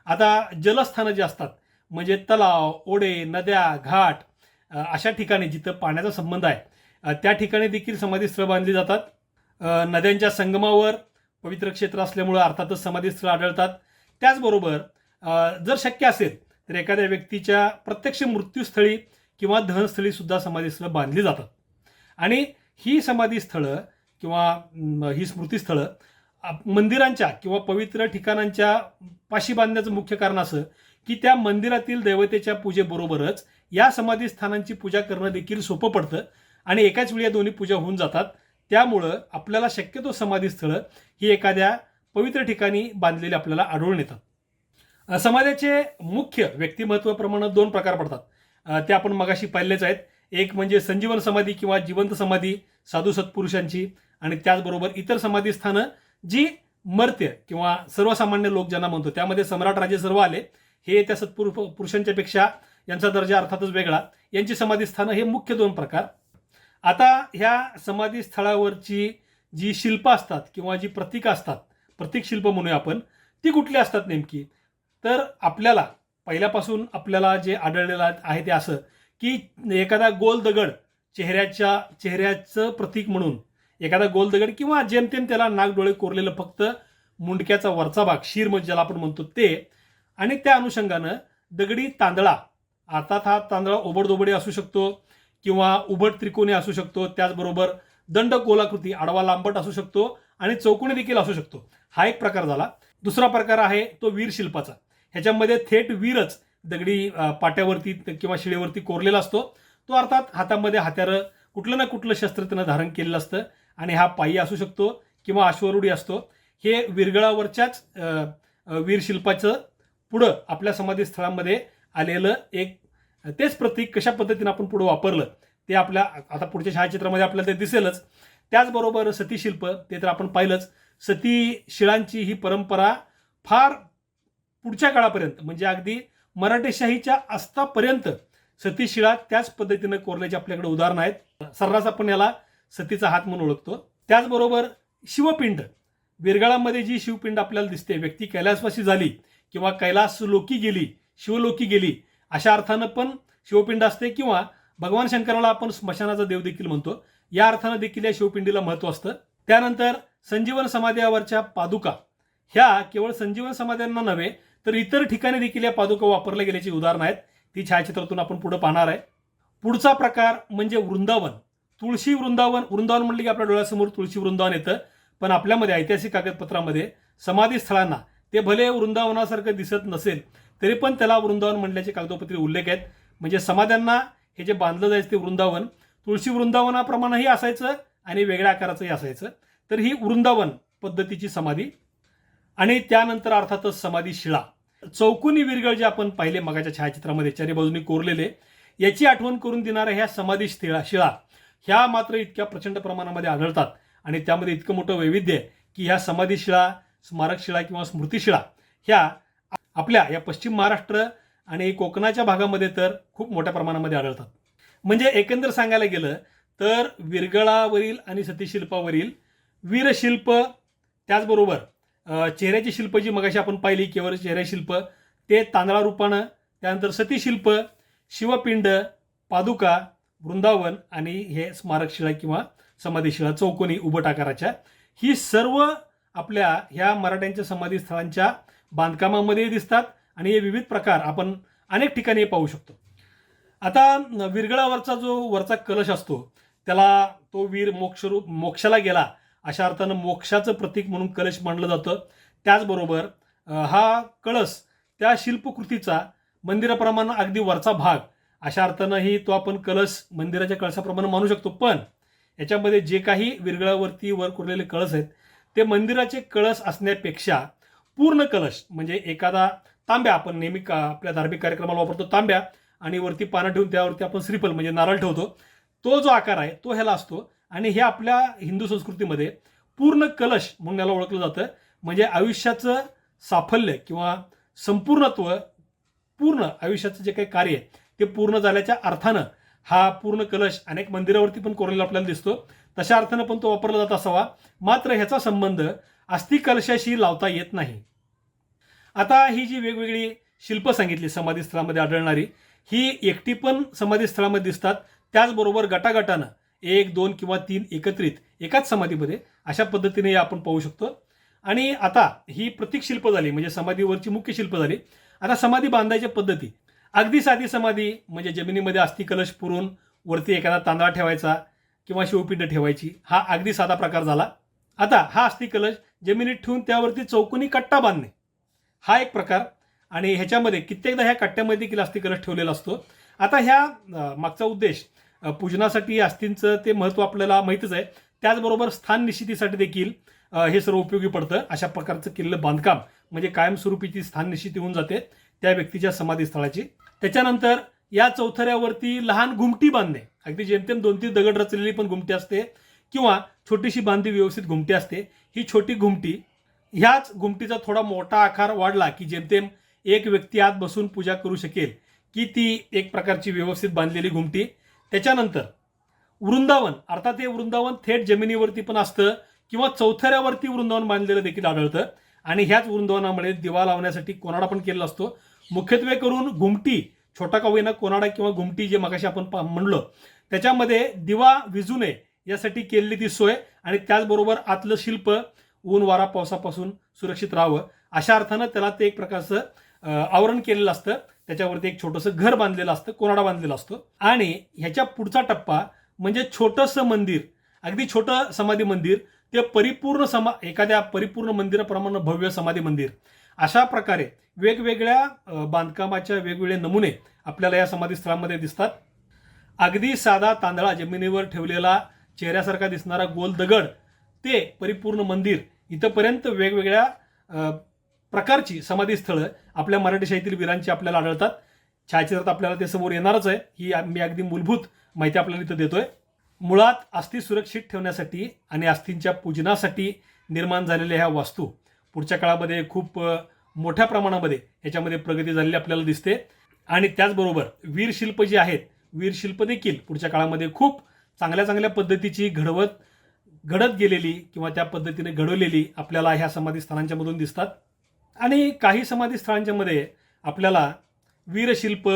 आता जलस्थानं जी असतात, म्हणजे तलाव, ओढे, नद्या, घाट, अशा ठिकाणी जिथं पाण्याचा संबंध आहे त्या ठिकाणी देखील समाधीस्थळं बांधली जातात. नद्यांच्या संगमावर पवित्र क्षेत्र असल्यामुळं अर्थातच समाधीस्थळं आढळतात. त्याचबरोबर जर शक्य असेल तर एखाद्या व्यक्तीच्या प्रत्यक्ष मृत्यूस्थळी किंवा दहनस्थळी सुद्धा समाधीस्थळं बांधली जातात. आणि ही समाधीस्थळं किंवा ही स्मृतीस्थळं मंदिरांच्या किंवा पवित्र ठिकाणांच्या पाशी बांधण्याचं मुख्य कारण असं की त्या मंदिरातील दैवतेच्या पूजेबरोबरच या समाधीस्थानांची पूजा करणं देखील सोपं पडतं आणि एकाच वेळी या दोन्ही पूजा होऊन जातात. त्यामुळं आपल्याला शक्यतो समाधीस्थळं ही एखाद्या पवित्र ठिकाणी बांधलेली आपल्याला आढळून येतात. समाध्याचे मुख्य व्यक्तिमत्वाप्रमाणे 2 प्रकार पडतात. ते आपण मगाशी पाहिलेच आहेत. एक म्हणजे संजीवन समाधी किंवा जिवंत समाधी साधू सत्पुरुषांची, आणि त्याचबरोबर इतर समाधीस्थानं जी मर्त्य किंवा सर्वसामान्य लोक ज्यांना म्हणतो, त्यामध्ये सम्राट राजे सर्व आले, हे त्या सत्पुरुषांच्या पेक्षा यांचा दर्जा अर्थातच वेगळा. यांची समाधीस्थानं हे मुख्य 2 प्रकार. आता ह्या समाधीस्थळावरची जी शिल्प असतात किंवा जी प्रतीकं असतात, प्रतीक शिल्प म्हणूया आपण, ती कुठली असतात नेमकी, तर आपल्याला पहिल्यापासून आपल्याला जे आढळलेलं आहे ते असं की एखादा गोल दगड चेहऱ्याचं प्रतीक म्हणून एखादा गोल दगड किंवा जेमतेम त्याला नाक डोळे कोरलेलं फक्त मुंडक्याचा वरचा भाग, शिर म्हणजे ज्याला आपण म्हणतो ते, आणि त्या अनुषंगानं दगडी तांदळा, अर्थात हा तांदळा ओबडधोबडी असू शकतो किंवा उभट त्रिकोणी असू शकतो, त्याचबरोबर दंड गोलाकृती आडवा लांबट असू शकतो आणि चौकोनी देखील असू शकतो. हा एक प्रकार झाला. दुसरा प्रकार आहे तो वीर शिल्पाचा. ह्याच्यामध्ये थेट वीरच दगडी पाट्यावरती किंवा शिळेवरती कोरलेला असतो. तो अर्थात हातामध्ये हत्यारं, कुठलं ना कुठलं शस्त्र त्यानं धारण केलेलं असतं आणि हा पायी असू शकतो किंवा अश्वरूढी असतो. हे विरगळावरच्याच वीर शिल्पाचं पुढं आपल्या समाधीस्थळामध्ये आलेलं एक तेच प्रतीक कशा पद्धतीनं आपण पुढं वापरलं ते आपल्या आता पुढच्या छायाचित्रामध्ये आपल्याला ते दिसेलच. त्याचबरोबर सती शिल्प, ते तर आपण पाहिलंच. सती शिळांची ही परंपरा फार पुढच्या काळापर्यंत, म्हणजे अगदी मराठेशाहीच्या अस्तापर्यंत सती शिळा त्याच पद्धतीनं कोरल्याची आपल्याकडे उदाहरणं आहेत. सर्रास आपण याला सतीचा हात म्हणून ओळखतो. त्याचबरोबर शिवपिंड, विरगळामध्ये जी शिवपिंड आपल्याला दिसते, व्यक्ती कैलासवासी झाली किंवा कैलासलोकी गेली, शिवलोकी गेली, अशा अर्थानं पण शिवपिंड असते किंवा भगवान शंकराला आपण स्मशानाचा देव देखील म्हणतो, या अर्थानं देखील या शिवपिंडीला महत्त्व असतं. त्यानंतर संजीवन समाध्यावरच्या पादुका, ह्या केवळ संजीवन समाध्यांना नव्हे तर इतर ठिकाणी देखील या पादुका वापरल्या गेल्याची उदाहरणं आहेत. ती छायाचित्रातून आपण पुढे पाहणार आहे. पुढचा प्रकार म्हणजे वृंदावन, तुळशी वृंदावन. वृंदावन म्हटलं की आपल्या डोळ्यासमोर तुळशी वृंदावन येतं, पण आपल्यामध्ये ऐतिहासिक कागदपत्रामध्ये समाधीस्थळांना ते भले वृंदावनासारखं दिसत नसेल तरी पण त्याला वृंदावन म्हणल्याचे कागदोपत्री उल्लेख आहेत. म्हणजे समाध्यांना हे जे बांधलं जायचं ते वृंदावन तुळशी वृंदावनाप्रमाणेही असायचं आणि वेगळ्या आकाराचंही असायचं. तर ही वृंदावन पद्धतीची समाधी. आणि त्यानंतर अर्थातच समाधी शिळा, चौकोनी विरगळ जे आपण पाहिले मगाच्या छायाचित्रामध्ये चारी बाजूनी कोरलेले, याची आठवण करून देणाऱ्या ह्या समाधी शिळा ह्या मात्र इतक्या प्रचंड प्रमाणामध्ये आढळतात आणि त्यामध्ये इतकं मोठं वैविध्य आहे की ह्या समाधी शिळा, स्मारक शिळा किंवा स्मृतिशिळा ह्या आपल्या या पश्चिम महाराष्ट्र आणि कोकणाच्या भागामध्ये तर खूप मोठ्या प्रमाणामध्ये आढळतात. म्हणजे एकंदर सांगायला गेलं तर विरगळावरील आणि सतीशिल्पावरील वीरशिल्प, त्याचबरोबर चेहऱ्याची शिल्प जी मगाशी आपण पाहिली केवळ चेहरा शिल्प, ते तांदळा रूपानं, त्यानंतर सतीशिल्प, शिवपिंड, पादुका, वृंदावन आणि हे स्मारक शिळा किंवा समाधीशिळा चौकोनी उभट आकाराच्या, ही सर्व आपल्या ह्या मराठ्यांच्या समाधीस्थळांच्या बांधकामामध्ये दिसतात आणि हे विविध प्रकार आपण अनेक ठिकाणी पाहू शकतो. आता विरगळावरचा जो वरचा कलश असतो त्याला तो वीर मोक्षाला गेला अशा अर्थानं मोक्षाचं प्रतीक म्हणून कलश मानलं जातं. त्याचबरोबर हा कळस त्या शिल्पकृतीचा मंदिराप्रमाणे अगदी वरचा भाग अशा अर्थानंही तो आपण कळस मंदिराच्या कळसाप्रमाणे मानू शकतो. पण याच्यामध्ये जे काही विरगळावरती वर कोरलेले कळस आहेत ते मंदिराचे कळस असण्यापेक्षा पूर्ण कलश म्हणजे एखादा तांब्या, आपण नेहमी आपल्या धार्मिक कार्यक्रमाला वापरतो तांब्या, आणि वरती पानं ठेवून त्यावरती आपण श्रीफल म्हणजे नारळ ठेवतो, तो जो आकार आहे तो ह्याला असतो. आणि हे आपल्या हिंदू संस्कृतीमध्ये पूर्ण कलश म्हणून याला ओळखलं जातं. म्हणजे आयुष्याचं साफल्य किंवा संपूर्णत्व, पूर्ण आयुष्याचं जे काही कार्य आहे ते पूर्ण झाल्याच्या अर्थानं हा पूर्ण कलश अनेक मंदिरावरती पण कोरलेला आपल्याला दिसतो. तशा अर्थानं पण तो वापरला जात असावा, मात्र ह्याचा संबंध अस्थि कलशाशी लावता येत नाही. आता ही जी वेगवेगळी शिल्प सांगितली समाधीस्थळामध्ये आढळणारी, ही एकटी पण समाधीस्थळामध्ये दिसतात, त्याचबरोबर गटागटानं 1, 2 किंवा 3 एकत्रित एकाच समाधीमध्ये अशा पद्धतीने आपण पाहू शकतो. आणि आता ही प्रतीक शिल्प झाली म्हणजे समाधीवरची मुख्य शिल्प झाली. आता समाधी बांधायच्या पद्धती अगदी साधी समाधी म्हणजे जमिनीमध्ये अस्थि कलश पुरून वरती एखादा तांदळा ठेवायचा किंवा शिवपिंड ठेवायची, हा अगदी साधा प्रकार झाला. आता हा अस्थि कलश जमिनीत ठेवून त्यावरती चौकोनी कट्टा बांधणे हा एक प्रकार, आणि ह्याच्यामध्ये कित्येकदा ह्या कट्ट्यामध्ये देखील अस्थि कलश ठेवलेला असतो. आता ह्या मागचा उद्देश पूजनासाठी अस्थींचं ते महत्त्व आपल्याला माहितीच आहे. त्याचबरोबर स्थान निश्चितीसाठी देखील हे सर्व उपयोगी पडतं. अशा प्रकारचं केलेलं बांधकाम म्हणजे कायमस्वरूपीची स्थान निश्चिती होऊन जाते त्या व्यक्तीच्या समाधीस्थळाची. त्याच्यानंतर या चौथऱ्यावरती लहान घुमटी बांधणे, अगदी जेमतेम 2-3 दगड रचलेली पण घुमटी असते किंवा छोटीशी बांधली व्यवस्थित घुमटी असते. ही छोटी घुमटी, ह्याच घुमटीचा थोडा मोठा आकार वाढला की जेमतेम एक व्यक्ती आत बसून पूजा करू शकेल की ती एक प्रकारची व्यवस्थित बांधलेली घुमटी. त्याच्यानंतर वृंदावन, अर्थात हे वृंदावन थेट जमिनीवरती पण असतं किंवा चौथऱ्यावरती वृंदावन बांधलेलं देखील आढळतं. आणि ह्याच वृंदावनामध्ये दिवा लावण्यासाठी कोनाडा पण केलेला असतो. मुख्यत्वे करून घुमटी, छोटा का होईना कोनाडा किंवा घुमटी जे मगाशी आपण म्हणलो त्याच्यामध्ये दिवा विझू नये यासाठी केलेली ती सोय, आणि त्याचबरोबर आतलं शिल्प ऊन वारा पावसापासून सुरक्षित राहावं अशा अर्थानं त्याला ते एक प्रकारचं आवरण केलेलं असतं. त्याच्यावरती एक छोटंसं घर बांधलेलं असतं, कोनाडा बांधलेला असतो. आणि ह्याच्या पुढचा टप्पा म्हणजे छोटंसं मंदिर, अगदी छोटं समाधी मंदिर, ते परिपूर्ण एखाद्या परिपूर्ण मंदिराप्रमाणे भव्य समाधी मंदिर. अशा प्रकारे वेगवेगळ्या बांधकामाच्या वेगवेगळे नमुने आपल्याला या समाधीस्थळामध्ये दिसतात. अगदी साधा तांदळा जमिनीवर ठेवलेला चेहऱ्यासारखा दिसणारा गोल दगड ते परिपूर्ण मंदिर, इथंपर्यंत वेगवेगळ्या प्रकारची समाधीस्थळं आपल्या मराठी शाहीतील वीरांची आपल्याला आढळतात. छायाचित्रात आपल्याला ते समोर येणारच आहे. ही मी अगदी मूलभूत माहिती आपल्याला इथं देतोय. मुळात अस्थी सुरक्षित ठेवण्यासाठी आणि अस्थींच्या पूजनासाठी निर्माण झालेल्या ह्या वास्तू पुढच्या काळामध्ये खूप मोठ्या प्रमाणामध्ये ह्याच्यामध्ये प्रगती झालेली आपल्याला दिसते. आणि त्याचबरोबर वीरशिल्प जी आहेत, वीरशिल्प देखील पुढच्या काळामध्ये खूप चांगल्या चांगल्या पद्धतीची घडत गेलेली किंवा त्या पद्धतीने घडवलेली आपल्याला ह्या समाधीस्थानांच्या मधून दिसतात. आणि काही समाधीस्थळांच्या मध्ये आपल्याला वीरशिल्प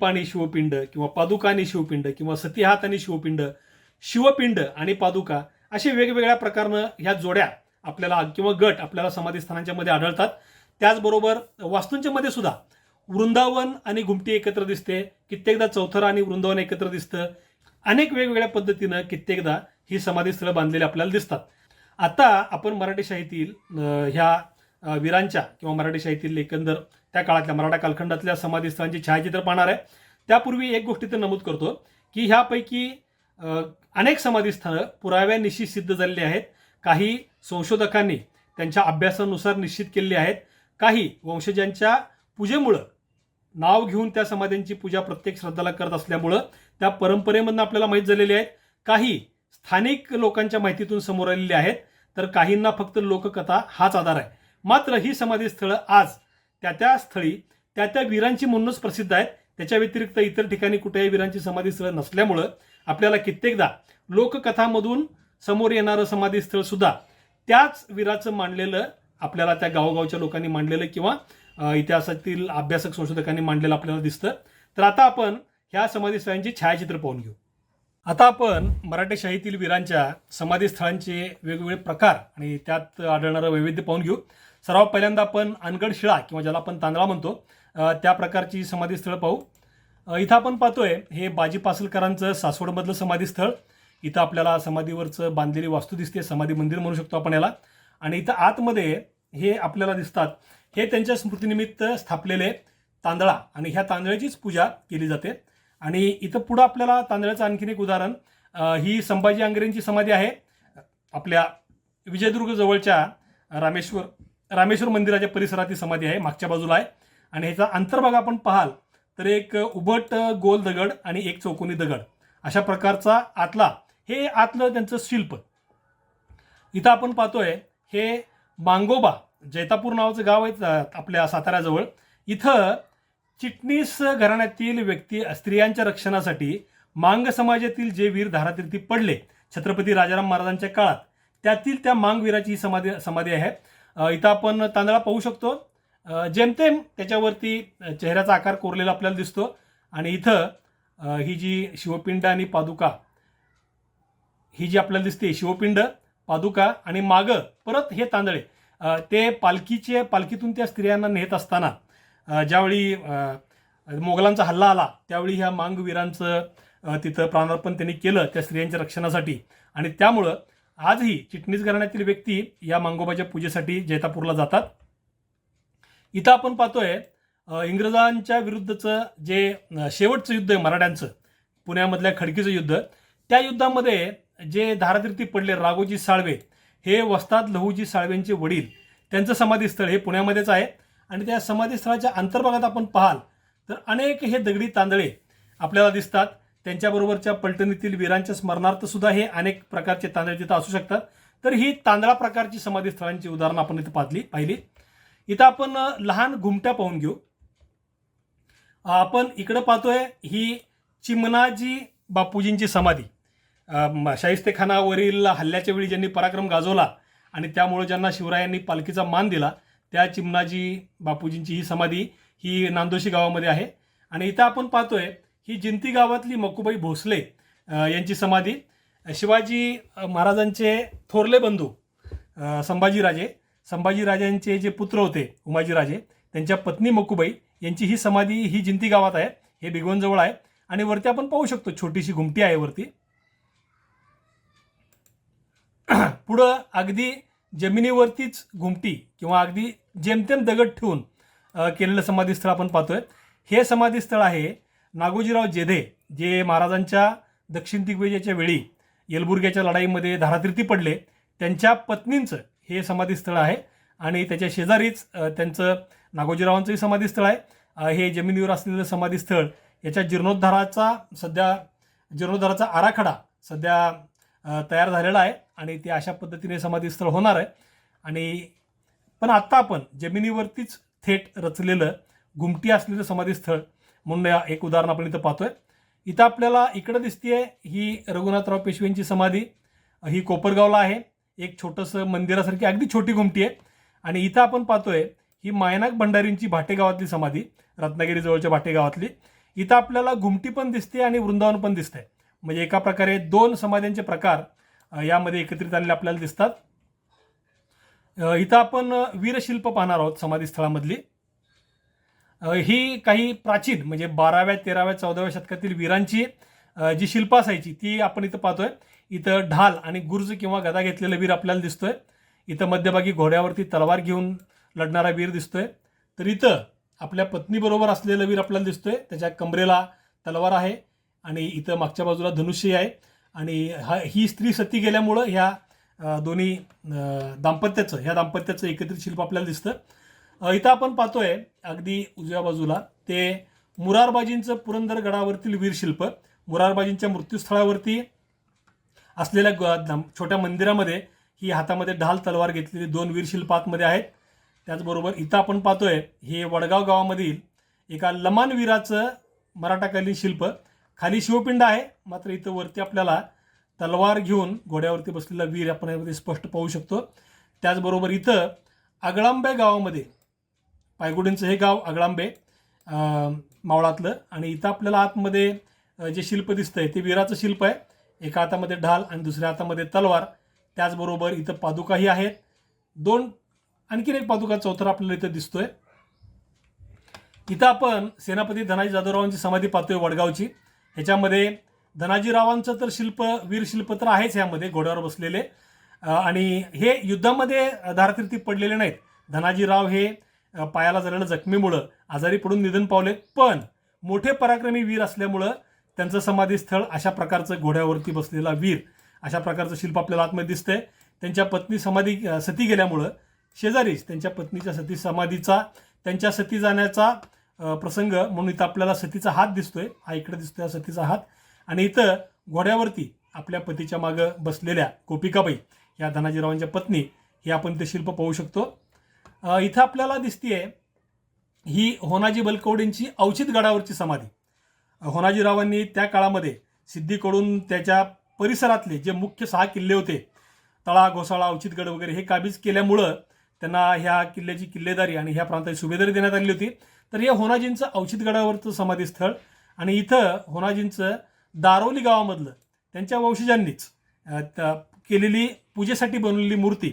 आणि शिवपिंड किंवा पादुका आणि शिवपिंड किंवा सतीहात आणि शिवपिंड आणि पादुका असे वेगवेगळ्या प्रकारनं ह्या जोड्या आपल्याला किंवा गट आपल्याला समाधीस्थानांच्या मध्ये आढळतात. त्याचबरोबर वास्तूंच्या मध्ये सुद्धा वृंदावन आणि घुमटी एकत्र दिसते, कित्येकदा चौथरा आणि वृंदावन एकत्र दिसतं. अनेक वेगवेगळ्या पद्धतीनं कित्येकदा ही समाधीस्थळं बांधलेली आपल्याला दिसतात. आता आपण मराठी शाहीतील ह्या वीरांच्या किंवा मराठी शाहीतील एकंदर त्या काळातल्या मराठा कालखंडातल्या समाधीस्थळांची छायाचित्र पाहणार आहे. त्यापूर्वी एक गोष्ट तर नमूद करतो की ह्यापैकी अनेक समाधीस्थळं पुराव्यानिशी सिद्ध झालेली आहेत. काही संशोधकांनी त्यांच्या अभ्यासानुसार निश्चित केलेली आहेत. काही वंशजांच्या पूजेमुळं नाव घेऊन त्या समाधींची पूजा प्रत्येक श्रद्धाला करत असल्यामुळं त्या परंपरेमधून आपल्याला माहीत झालेले आहेत. काही स्थानिक लोकांच्या माहितीतून समोर आलेली आहेत, तर काहींना फक्त लोककथा हाच आधार आहे. मात्र ही समाधीस्थळं आज त्या स्थळी त्या वीरांची म्हणूनच प्रसिद्ध आहेत. त्याच्या व्यतिरिक्त इतर ठिकाणी कुठेही वीरांची समाधीस्थळं नसल्यामुळं आपल्याला कित्येकदा लोककथामधून समोर येणारं समाधीस्थळ सुद्धा त्याच वीराचं मांडलेलं आपल्याला त्या गावोगावच्या लोकांनी मांडलेलं किंवा इतिहासातील अभ्यासक संशोधकांनी मांडलेलं आपल्याला दिसतं. तर आता आपण ह्या समाधीस्थळांची छायाचित्र पाहून घेऊ. आता आपण मराठेशाहीतील वीरांच्या समाधीस्थळांचे वेगवेगळे प्रकार आणि त्यात आढळणारं वैविध्य पाहून घेऊ. सर्वात पहिल्यांदा आपण अनगड शिळा किंवा ज्याला आपण तांदळा म्हणतो त्या प्रकारची समाधीस्थळं पाहू. इथं आपण पाहतोय हे बाजी पासलकरांचं सासवडमधलं समाधीस्थळ. इथं आपल्याला समाधीवरचं बांधलेली वास्तू दिसते, समाधी मंदिर म्हणू शकतो आपण याला. आणि इथं आतमध्ये हे आपल्याला दिसतात, हे त्यांच्या स्मृतीनिमित्त स्थापलेले तांदळा आणि ह्या तांदळाचीच पूजा केली जाते. आणि इथं पुढं आपल्याला तांदळाचं आणखीन एक उदाहरण, ही संभाजी आंग्रेंची समाधी आहे आपल्या विजयदुर्ग जवळच्या रामेश्वर मंदिराच्या परिसरात ही समाधी आहे, मागच्या बाजूला आहे. आणि ह्याचा अंतर्भाग आपण पाहाल तर एक उभट गोल दगड आणि एक चौकोनी दगड अशा प्रकारचा हे आतलं त्यांचं शिल्प. इथं आपण पाहतोय हे मांगोबा जैतापूर नावाचं गाव आहे आपल्या साताऱ्याजवळ. इथं चिटणीस घराण्यातील व्यक्ती स्त्रियांच्या रक्षणासाठी मांग समाजातील जे वीर धारातीर्थी पडले छत्रपती राजाराम महाराजांच्या काळात, त्यातील त्या मांगवीराची ही समाधी आहे. इथं आपण तांदळा पाहू शकतो, जेमतेम त्याच्यावरती चेहऱ्याचा आकार कोरलेला आपल्याला दिसतो. आणि इथं ही जी शिवपिंड आणि पादुका ही जी आपल्याला दिसते, शिवपिंड, पादुका आणि मागं परत हे तांदळे, ते पालखीतून त्या स्त्रियांना नेत असताना ज्यावेळी मोगलांचा हल्ला आला त्यावेळी ह्या मांगवीरांचं तिथं प्राणार्पण त्यांनी केलं त्या स्त्रियांच्या रक्षणासाठी. आणि त्यामुळं आजही चिटणीस घराण्यातील व्यक्ती या मांगोबाच्या पूजेसाठी जैतापूरला जातात. इथं आपण पाहतोय इंग्रजांच्या विरुद्धचं जे शेवटचं युद्ध आहे मराठ्यांचं, पुण्यामधल्या खडकीचं युद्ध, त्या युद्धामध्ये जे धारातीर्थी पडले राघोजी साळवे, हे वस्ताद लहुजी साळवेंचे वडील, त्यांचं समाधीस्थळ हे पुण्यामध्येच आहे. आणि त्या समाधीस्थळाच्या अंतर्भागात आपण पाहाल तर अनेक हे दगडी तांदळे आपल्याला दिसतात. त्यांच्याबरोबरच्या पलटणीतील वीरांच्या स्मरणार्थ सुद्धा हे अनेक प्रकारचे तांदळे तिथं असू शकतात. तर ही तांदळा प्रकारची समाधीस्थळांची उदाहरणं आपण इथं पाहिली. इथं आपण लहान घुमट्या पाहून घेऊ. आपण इकडं पाहतोय ही चिमणाजी बापूजींची समाधी. शाहिस्तेखानावरील हल्ल्याच्या वेळी ज्यांनी पराक्रम गाजवला आणि त्यामुळे ज्यांना शिवरायांनी पालखीचा मान दिला, त्या चिमणाजी बापूजींची ही समाधी ही नांदोशी गावामध्ये आहे. आणि इथं आपण पाहतोय ही जिंती गावातली मकुबाई भोसले यांची समाधी. शिवाजी महाराजांचे थोरले बंधू संभाजीराजांचे जे पुत्र होते उमाजीराजे, त्यांच्या पत्नी मकुबाई यांची ही समाधी ही जिंती गावात आहे, हे भिगवणजवळ आहे. आणि वरती आपण पाहू शकतो छोटीशी घुमटी आहे वरती. पुढं अगदी जमिनीवरतीच घुमटी किंवा अगदी जेमतेम दगड ठेवून केलेलं समाधीस्थळ आपण पाहतोय. हे समाधीस्थळ आहे नागोजीराव जेधे, जे महाराजांच्या दक्षिण दिग्विजयाच्या वेळी येलबुर्ग्याच्या लढाईमध्ये धारातीर्थी पडले, त्यांच्या पत्नींचं हे समाधीस्थळ आहे. आणि त्याच्या शेजारीच त्यांचं नागोजीरावांचंही समाधीस्थळ आहे. हे जमिनीवर असलेलं समाधीस्थळ याच्या जीर्णोद्धाराचा आराखडा सध्या तयार झालेला आहे आणि ते अशा पद्धतीने समाधीस्थळ होणार आहे. आणि पण आत्ता आपण जमिनीवरतीच थेट रचलेलं घुमटी असलेलं समाधीस्थळ म्हणून एक उदाहरण आपण इथं पाहतोय. इथं आपल्याला इकडं दिसतीये ही रघुनाथराव पेशवेंची समाधी, ही कोपरगावला आहे. एक छोटंसं मंदिरासारखी अगदी छोटी घुमटी आहे. आणि इथं आपण पाहतोय ही मायनाक भंडारींची भाटेगावातली समाधी, रत्नागिरी जवळच्या भाटेगावातली. इथं आपल्याला घुमटी पण दिसते आणि वृंदावन पण दिसतंय, म्हणजे एका प्रकारे दोन समाध्यांचे प्रकार यामध्ये एकत्रित आलेले आपल्याला दिसतात. इथं आपण वीरशिल्प पाहणार आहोत समाधीस्थळामधली. ही काही प्राचीन म्हणजे 12व्या 13व्या 14व्या शतकातील वीरांची जी शिल्प असायची ती आपण इथं पाहतोय. इथं ढाल आणि गुर्ज किंवा गदा घेतलेला वीर आपल्याला दिसतोय. इथं मध्यभागी घोड्यावरती तलवार घेऊन लढणारा वीर दिसतोय. तर इथं आपल्या पत्नीबरोबर असलेला वीर आपल्याला दिसतोय, त्याच्या कमरेला तलवार आहे आणि इथं मागच्या बाजूला धनुष्य आहे. आणि ही स्त्री सती गेल्यामुळं ह्या दोन्ही दाम्पत्याचं एकत्रित शिल्प आपल्याला दिसतं. इथं आपण पाहतोय अगदी उजव्या बाजूला ते मुरारबाजींचं पुरंदरगडावरतील वीरशिल्प. मुरारबाजींच्या मृत्यूस्थळावरती असलेल्या छोट्या मंदिरामध्ये ही हातामध्ये ढाल तलवार घेतलेली दोन वीरशिल्प आतमध्ये आहेत. त्याचबरोबर इथं आपण पाहतोय हे वडगाव गावामधील एका लमान वीराचं मराठाकालीन शिल्प. खाली शिवपिंड आहे, मात्र इथं वरती आपल्याला तलवार घेऊन घोड्यावरती बसलेला वीर आपण यामध्ये स्पष्ट पाहू शकतो. त्याचबरोबर इथं अगळांबे गावामध्ये, पायगुडींचं हे गाव अगळांबे मावळातलं, आणि इथं आपल्याला आतमध्ये जे शिल्प दिसतंय ते वीराचं शिल्प आहे. एका हातामध्ये ढाल आणि दुसऱ्या हातामध्ये तलवार. त्याचबरोबर इथं पादुकाही आहेत. आणखीन एक पादुका चौथरा आपल्याला इथं दिसतोय. इथं आपण सेनापती धनाजी जाधवरावांची समाधी पाहतोय वडगावची. ह्याच्यामध्ये धनाजीरावांचं तर वीर शिल्प तर आहेच ह्यामध्ये घोड्यावर बसलेले. आणि हे युद्धामध्ये धारतीर्थी पडलेले नाहीत. धनाजीराव हे पायाला झालेल्या जखमीमुळं आजारी पडून निधन पावले, पण मोठे पराक्रमी वीर असल्यामुळं त्यांचं समाधीस्थळ अशा प्रकारचं घोड्यावरती बसलेला वीर अशा प्रकारचं शिल्प आपल्याला आतमध्ये दिसतंय. त्यांच्या पत्नी सती गेल्यामुळं शेजारीच त्यांच्या पत्नीच्या समाधीचा त्यांच्या सती जाण्याचा प्रसंग म्हणून इथं आपल्याला सतीचा हात दिसतोय. हा इकडे दिसतोय सतीचा हात. आणि इथं घोड्यावरती आपल्या पतीच्या मागं बसलेल्या गोपिकाबाई या धनाजीरावांच्या पत्नी हे आपण ते शिल्प पाहू शकतो. इथं आपल्याला दिसतीये ही होनाजी बलकवडेंची अवचित गडावरची समाधी. होनाजीरावांनी त्या काळामध्ये सिद्धीकडून त्याच्या परिसरातले जे मुख्य 6 किल्ले होते, तळा, घोसाळा, अवचितगड वगैरे, हे काबीज केल्यामुळं त्यांना ह्या किल्ल्याची किल्लेदारी आणि ह्या प्रांताची सुभेदारी देण्यात आली होती. तर हे होनाजींचं अवचितगडावरचं समाधीस्थळ. आणि इथं होनाजींचं दारोली गावामधलं त्यांच्या वंशजांनीच केलेली पूजेसाठी बनवलेली मूर्ती.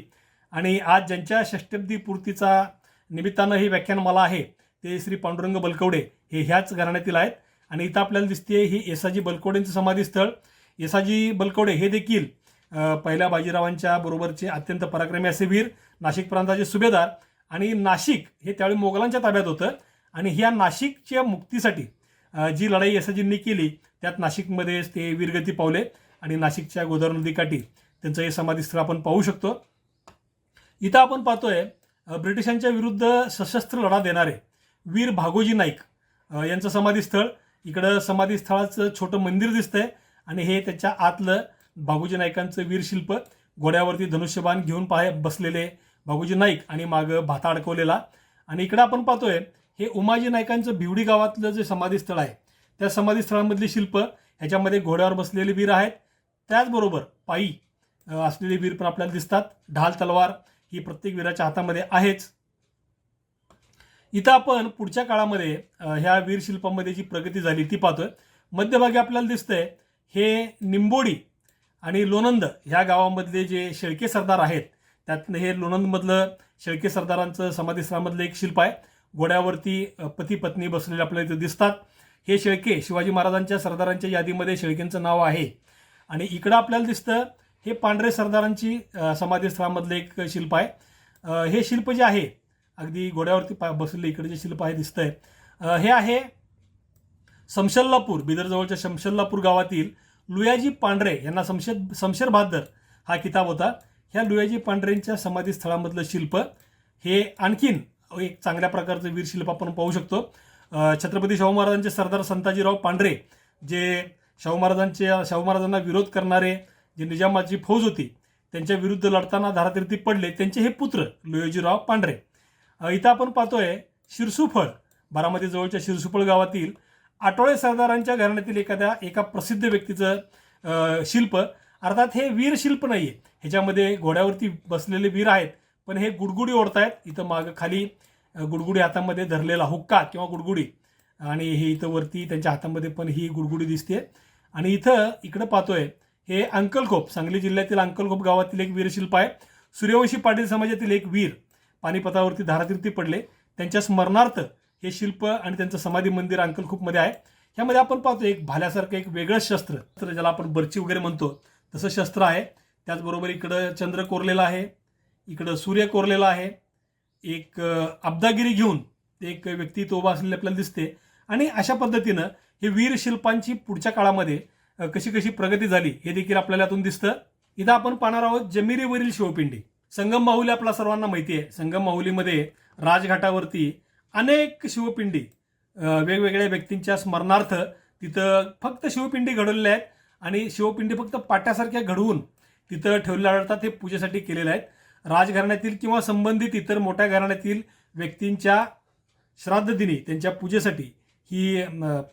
आणि आज ज्यांच्या षष्टब्दी पूर्तीचा निमित्तानं हे व्याख्यान मला आहे ते श्री पांडुरंग बलकवडे हे ह्याच घराण्यातील आहेत. आणि इथं आपल्याला दिसते ही येसाजी बलकवडेंचं समाधीस्थळ. येसाजी बलकवडे हे देखील पहिल्या बाजीरावांच्या बरोबरचे अत्यंत पराक्रमी असे वीर, नाशिक प्रांताचे सुभेदार. आणि नाशिक हे त्यावेळी मोगलांच्या ताब्यात होतं. आणि ह्या नाशिकच्या मुक्तीसाठी जी लढाई येसाजींनी केली त्यात नाशिकमध्ये ते वीरगती पावले. आणि नाशिकच्या गोदावरी नदीकाठी त्यांचं हे समाधीस्थळ आपण पाहू शकतो. इथं आपण पाहतोय ब्रिटिशांच्या विरुद्ध सशस्त्र लढा देणारे वीर भागोजी नाईक यांचं समाधीस्थळ. इकडं समाधीस्थळाचं छोटं मंदिर दिसतंय आणि हे त्याच्या आतलं भागोजी नाईकांचं वीरशिल्प. घोड्यावरती धनुष्यबाण घेऊन बसलेले भागोजी नाईक आणि मागं भाता अडकवलेला. आणि इकडं आपण पाहतोय हे उमाजी नाईकांचं भिवडी गावातलं जे समाधीस्थळ आहे त्या समाधीस्थळामधली शिल्प. ह्याच्यामध्ये घोड्यावर बसलेले वीर आहेत, त्याचबरोबर पायी असलेले वीर पण आपल्याला दिसतात. ढाल तलवार ही प्रत्येक वीराच्या हातामध्ये आहेच. इथं आपण पुढच्या काळामध्ये ह्या वीरशिल्पामध्ये जी प्रगती झाली ती पाहतोय. मध्यभागी आपल्याला दिसतंय हे निंबोडी आणि लोणंद ह्या गावामधले जे शेळके सरदार आहेत त्यातनं हे लोणंदमधलं शेळके सरदारांचं समाधीस्थळामधलं एक शिल्प आहे. घोड्यावरती पती पत्नी बसलेले आपल्याला इथं दिसतात. हे शेळके शिवाजी महाराजांच्या सरदारांच्या यादीमध्ये शेळकेंचं नाव आहे. आणि इकडं आपल्याला दिसतं हे पांढरे सरदारांची समाधीस्थळामधलं एक शिल्प आहे. हे शिल्प जे आहे अगदी घोड्यावरती बसलेलं इकडे जे शिल्प आहे दिसतंय हे आहे समशल्लापूर, बिदरजवळच्या शमशल्लापूर गावातील लुयाजी पांढरे यांना शमशेर बहादर हा किताब होता. ह्या लुयाजी पांढरेंच्या समाधीस्थळामधलं शिल्प हे आणखीन एक चांगल्या प्रकारचं वीरशिल्प आपण पाहू शकतो. छत्रपती शाहू महाराजांचे सरदार संताजीराव पांढरे जे शाहू महाराजांना विरोध करणारे जे निजामाची फौज होती त्यांच्या विरुद्ध लढताना धारातीर्थी पडले त्यांचे हे पुत्र लुयाजीराव पांढरे. इथं आपण पाहतोय शिरसुफळ, बारामती जवळच्या शिरसुफळ गावातील आटोळे सरदारांच्या घराण्यातील एका प्रसिद्ध व्यक्तीचं शिल्प. अर्थात हे वीर शिल्प नाहीये, ह्याच्यामध्ये घोड्यावरती बसलेले वीर आहेत पण हे गुडगुडी ओढतायत. इथं मागं खाली गुडगुडी हातामध्ये धरलेला हुक्का किंवा गुडगुडी आणि हे इथं वरती त्यांच्या हातामध्ये पण ही गुडगुडी दिसते. आणि इकडं पाहतोय हे अंकलखोप, सांगली जिल्ह्यातील अंकलखोप गावातील एक वीरशिल्प आहे. सूर्यवंशी पाटील समाजातील एक वीर पानिपतावरती धारातीर्थी पडले त्यांच्या स्मरणार्थ हे शिल्प आणि त्यांचं समाधी मंदिर अंकलखोपमध्ये आहे. ह्यामध्ये आपण पाहतो एक भाल्यासारखं एक वेगळं शस्त्र ज्याला आपण बर्ची वगैरे म्हणतो तसं शस्त्र आहे. त्याचबरोबर इकडं चंद्र कोरलेला आहे, इकडं सूर्य कोरलेला आहे. एक अब्दागिरी घेऊन एक व्यक्ती तो उभा असलेला आपल्याला दिसते. आणि अशा पद्धतीनं हे वीर शिल्पांची पुढच्या काळामध्ये कशी कशी प्रगती झाली हे देखील आपल्याला यातून दिसतं. इथं आपण पाहणार आहोत जमिरीवरील शिवपिंडी. संगम माहुली आपल्या सर्वांना माहिती आहे. संगम माहुलीमध्ये राजघाटावरती अनेक शिवपिंडी वेगवेगळ्या व्यक्तींच्या स्मरणार्थ तिथं फक्त शिवपिंडी घडवलेल्या आहेत. आणि शिवपिंडी फक्त पाट्यासारख्या घडवून तिथं ठेवलेल्या आढळतात. हे पूजेसाठी केलेल्या आहेत. राजघराण्यातील किंवा संबंधित इतर मोठ्या घराण्यातील व्यक्तींच्या श्राद्ध दिनी त्यांच्या पूजेसाठी ही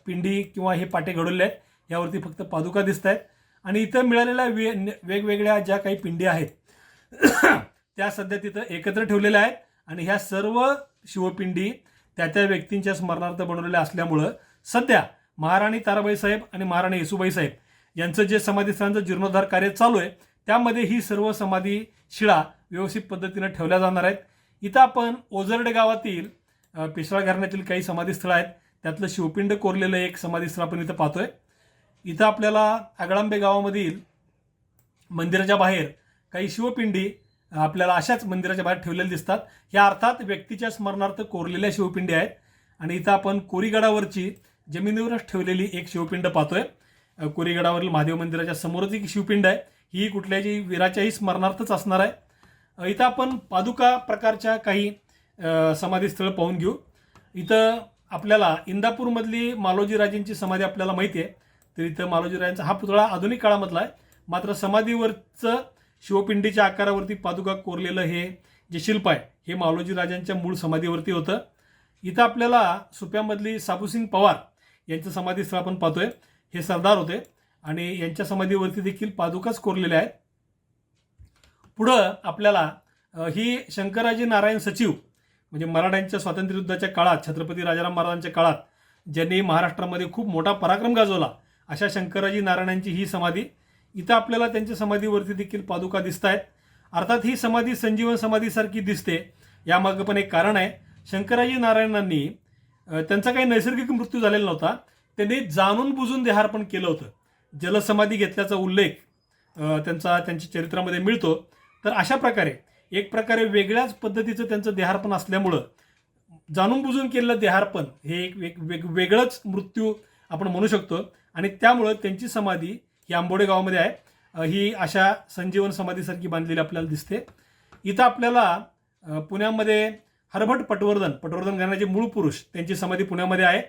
पिंडी किंवा हे पाटे घडवले आहेत. यावरती फक्त पादुका दिसत आहेत. आणि इथं मिळालेल्या वेगवेगळ्या ज्या काही पिंडी आहेत त्या सध्या तिथं एकत्र ठेवलेल्या आहेत. आणि ह्या सर्व शिवपिंडी त्या व्यक्तींच्या स्मरणार्थ बनवलेल्या असल्यामुळं सध्या महाराणी ताराबाई साहेब आणि महाराणी येसुबाई साहेब यांचं जे समाधीस्थळांचं जीर्णोद्धार कार्य चालू आहे त्यामध्ये ही सर्व समाधी शिळा व्यवस्थित पद्धतीने ठेवल्या जाणार आहेत. इथं आपण ओझरडे गावातील पेशवा घराण्यातील काही समाधीस्थळं आहेत. त्यातलं शिवपिंड कोरलेलं एक समाधीस्थळ आपण इथं पाहतोय. इथं आपल्याला आगळांबे गावामधील मंदिराच्या बाहेर काही शिवपिंडी आपल्याला अशाच मंदिराच्या बाहेर ठेवलेल्या दिसतात. ह्या अर्थात व्यक्तीच्या स्मरणार्थ कोरलेल्या शिवपिंडी आहेत. आणि इथं आपण कोरीगडावरची जमिनीवरच ठेवलेली एक शिवपिंड पाहतोय. कोरीगडावरील महादेव मंदिराच्या समोरच एक शिवपिंड आहे. ही कुठल्याही वीराच्याही स्मरणार्थच असणार आहे. इथं आपण पादुका प्रकारच्या काही समाधीस्थळं पाहून घेऊ. इथं आपल्याला इंदापूरमधली मालोजी राजेंची समाधी आपल्याला माहिती आहे. तर इथं मालोजी राजेंचा हा पुतळा आधुनिक काळामधला आहे. मात्र समाधीवरचं शिवपिंडीच्या आकारावरती पादुका कोरलेलं हे जे शिल्प आहे हे मालोजी राजांच्या मूळ समाधीवरती होतं. इथं आपल्याला सुप्यामधली साबुसिंग पवार यांचं समाधीस्थळ आपण पाहतोय. हे सरदार होते आणि यांच्या समाधीवरती देखील पादुकाच कोरलेल्या आहेत. पुढं आपल्याला ही शंकराजी नारायण सचिव म्हणजे मराठ्यांच्या स्वातंत्र्य युद्धाच्या काळात छत्रपती राजाराम महाराजांच्या काळात ज्यांनी महाराष्ट्रामध्ये खूप मोठा पराक्रम गाजवला अशा शंकराजी नारायणांची ही समाधी. इथं आपल्याला त्यांच्या समाधीवरती देखील पादुका दिसत आहेत. अर्थात ही समाधी संजीवन समाधीसारखी दिसते. यामागं पण एक कारण आहे. शंकराजी नारायणांनी त्यांचा काही नैसर्गिक मृत्यू झालेला नव्हता. त्यांनी जाणून बुजून देहार्पण केलं होतं. जलसमाधी घेतल्याचा उल्लेख त्यांच्या चरित्रामध्ये मिळतो. तर अशा प्रकारे एक प्रकारे वेगळ्याच पद्धतीचं त्यांचं देहार्पण असल्यामुळं जाणून बुजून केलेलं देहार्पण हे एक वेगळंच मृत्यू आपण म्हणू शकतो. आणि त्यामुळं त्यांची समाधी ही आंबोडे गावामध्ये आहे. ही अशा संजीवन समाधीसारखी बांधलेली आपल्याला दिसते. इथं आपल्याला पुण्यामध्ये हरभट पटवर्धन घराण्याचे मूळ पुरुष त्यांची समाधी पुण्यामध्ये आहे.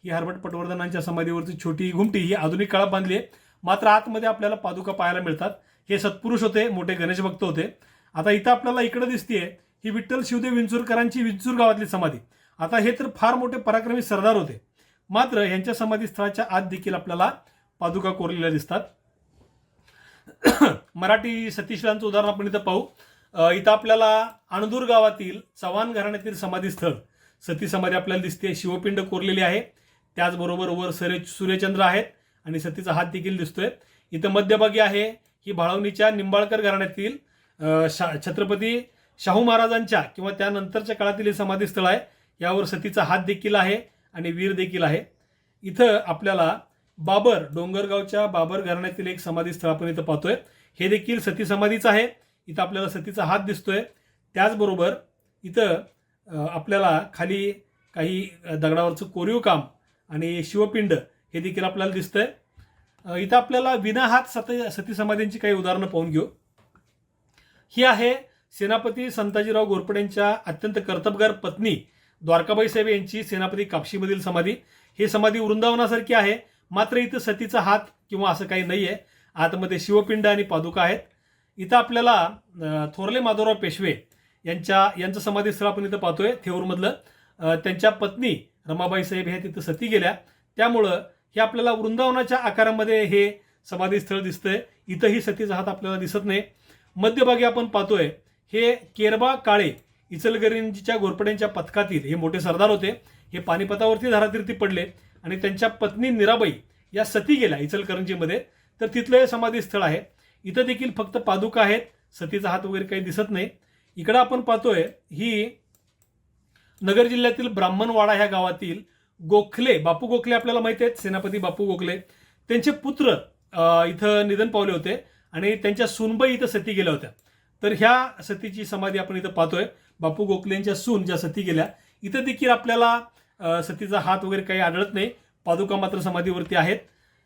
ही हरभट पटवर्धनांच्या समाधीवरची छोटी घुमटी ही आधुनिक काळात बांधली आहे. मात्र आतमध्ये आपल्याला पादुका पाहायला मिळतात. हे सत्पुरुष होते, मोठे गणेश भक्त होते. आता इथं आपल्याला इकडे दिसतीये ही विठ्ठल शिवदेव विंचूरकरांची विंचूर गावातली समाधी. आता हे तर फार मोठे पराक्रमी सरदार होते. मात्र यांच्या समाधीस्थळाच्या आत देखील आपल्याला पादुका कोरलेल्या दिसतात. मराठी सतीशिलांचं उदाहरण आपण इथं पाहू. इथं आपल्याला अणदूर गावातील चव्हाण घराण्यातील समाधीस्थळ सती समाधी आपल्याला दिसते. शिवपिंड कोरलेली आहे. त्याचबरोबर वर सूर्यचंद्र आहेत आणि सतीचा हात देखील दिसतोय. इथं मध्यभागी आहे ही भाळवणीच्या निंबाळकर घराण्यातील छत्रपती शाहू महाराजांच्या किंवा त्यानंतरच्या काळातील हे समाधीस्थळ आहे. यावर सतीचा हात देखील आहे आणि वीर देखील आहे. इथं आपल्याला डोंगरगावच्या बाबर घराण्यातील एक समाधीस्थळ आपण इथं पाहतोय. हे देखील सती समाधीचं आहे. इथं आपल्याला सतीचा हात दिसतोय. त्याचबरोबर इथं आपल्याला खाली काही दगडावरचं कोरीव काम आणि शिवपिंड हे देखील आपल्याला दिसतंय. इथं आपल्याला विनाहात सती समाधींची काही उदाहरणं पाहून घेऊ. ही आहे सेनापती संताजीराव घोरपडेंच्या अत्यंत कर्तबगार पत्नी द्वारकाबाई साहेब यांची सेनापती कापशीमधील समाधी. ही समाधी वृंदावनासारखी आहे. मात्र इथं सतीचा हात किंवा असं काही नाही आहे. आतमध्ये शिवपिंड आणि पादुका आहेत. इथं आपल्याला थोरले माधवराव पेशवे यांचं समाधीस्थळ आपण इथं पाहतोय थेऊरमधलं. त्यांच्या पत्नी रमाबाई साहेब ह्या तिथं सती गेल्या. त्यामुळं हे आपल्याला वृंदावनाच्या आकारामध्ये हे समाधीस्थळ दिसतंय. इथंही सतीचा हात आपल्याला दिसत नाही. मध्यभागी आपण पाहतोय हे केरबा काळे इचलकरंजीच्या घोरपड्यांच्या पथकातील हे मोठे सरदार होते. हे पानिपतावरती धारातीर्थी पडले आणि त्यांच्या पत्नी मीराबाई या सती गेल्या इचलकरंजीमध्ये. तर तिथलं हे समाधीस्थळ आहे. इथं देखील फक्त पादुका आहेत. सतीचा हात वगैरे काही दिसत नाही. इकडं आपण पाहतोय ही नगर जिल्ह्यातील ब्राह्मणवाडा ह्या गावातील बापू गोखले आपल्याला माहिती आहेत. सेनापती बापू गोखले त्यांचे पुत्र इथं निधन पावले होते आणि त्यांच्या सूनबाई इथं सती गेल्या होत्या. तर ह्या सतीची समाधी आपण इथं पाहतोय. बापू गोखलेंच्या सून ज्या सती गेल्या. इथं देखील आपल्याला सतीचा हात वगैरे काही आढळत नाही. पादुका मात्र समाधीवरती आहेत.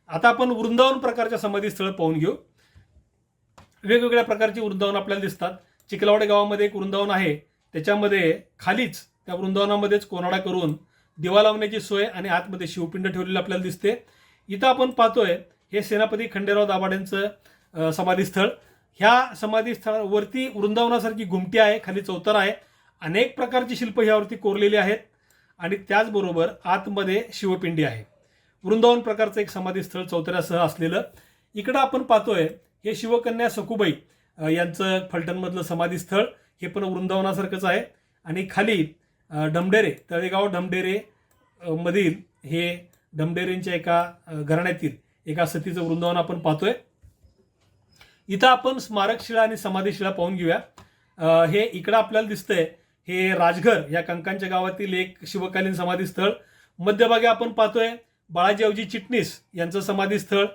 आता आपण वृंदावन प्रकारच्या समाधीस्थळ पाहून घेऊ. वेगवेगळ्या प्रकारची वृंदावन आपल्याला दिसतात. चिखलवाडे गावामध्ये एक वृंदावन आहे. त्याच्यामध्ये खालीच त्या वृंदावनामध्येच कोनाडा करून दिवा लावण्याची सोय आणि आतमध्ये शिवपिंड ठेवलेलं आपल्याला दिसते. इथं आपण पाहतोय हे सेनापती खंडेराव दाभाडेंचं समाधीस्थळ. ह्या समाधीस्थळावरती वृंदावनासारखी घुमटी आहे. खाली चौतारा आहे. अनेक प्रकारची शिल्प ह्यावरती कोरलेली आहेत आणि त्याचबरोबर आतमध्ये शिवपिंडी आहे. वृंदावन प्रकारचं एक समाधीस्थळ चौतऱ्यासह असलेलं. इकडं आपण पाहतोय हे शिवकन्या सखुबाई यांचं फलटणमधलं समाधीस्थळ. हे पण वृंदावनासारखंच आहे. आणि खाली तळेगाव ढमढेरे मधील हे ढमढेरेंच्या एका घराण्यातील एका सतीचं वृंदावन आपण पाहतोय. इथं आपण स्मारक शिळा आणि समाधी शिळा पाहून घेऊया. हे इकडं आपल्याला दिसतंय हे राजघर या कंकांच्या गावातील एक शिवकालीन समाधी स्थळ. मध्यभागी आपण पाहतोय बाळाजी चिटणीस यांचं समाधी स्थळ.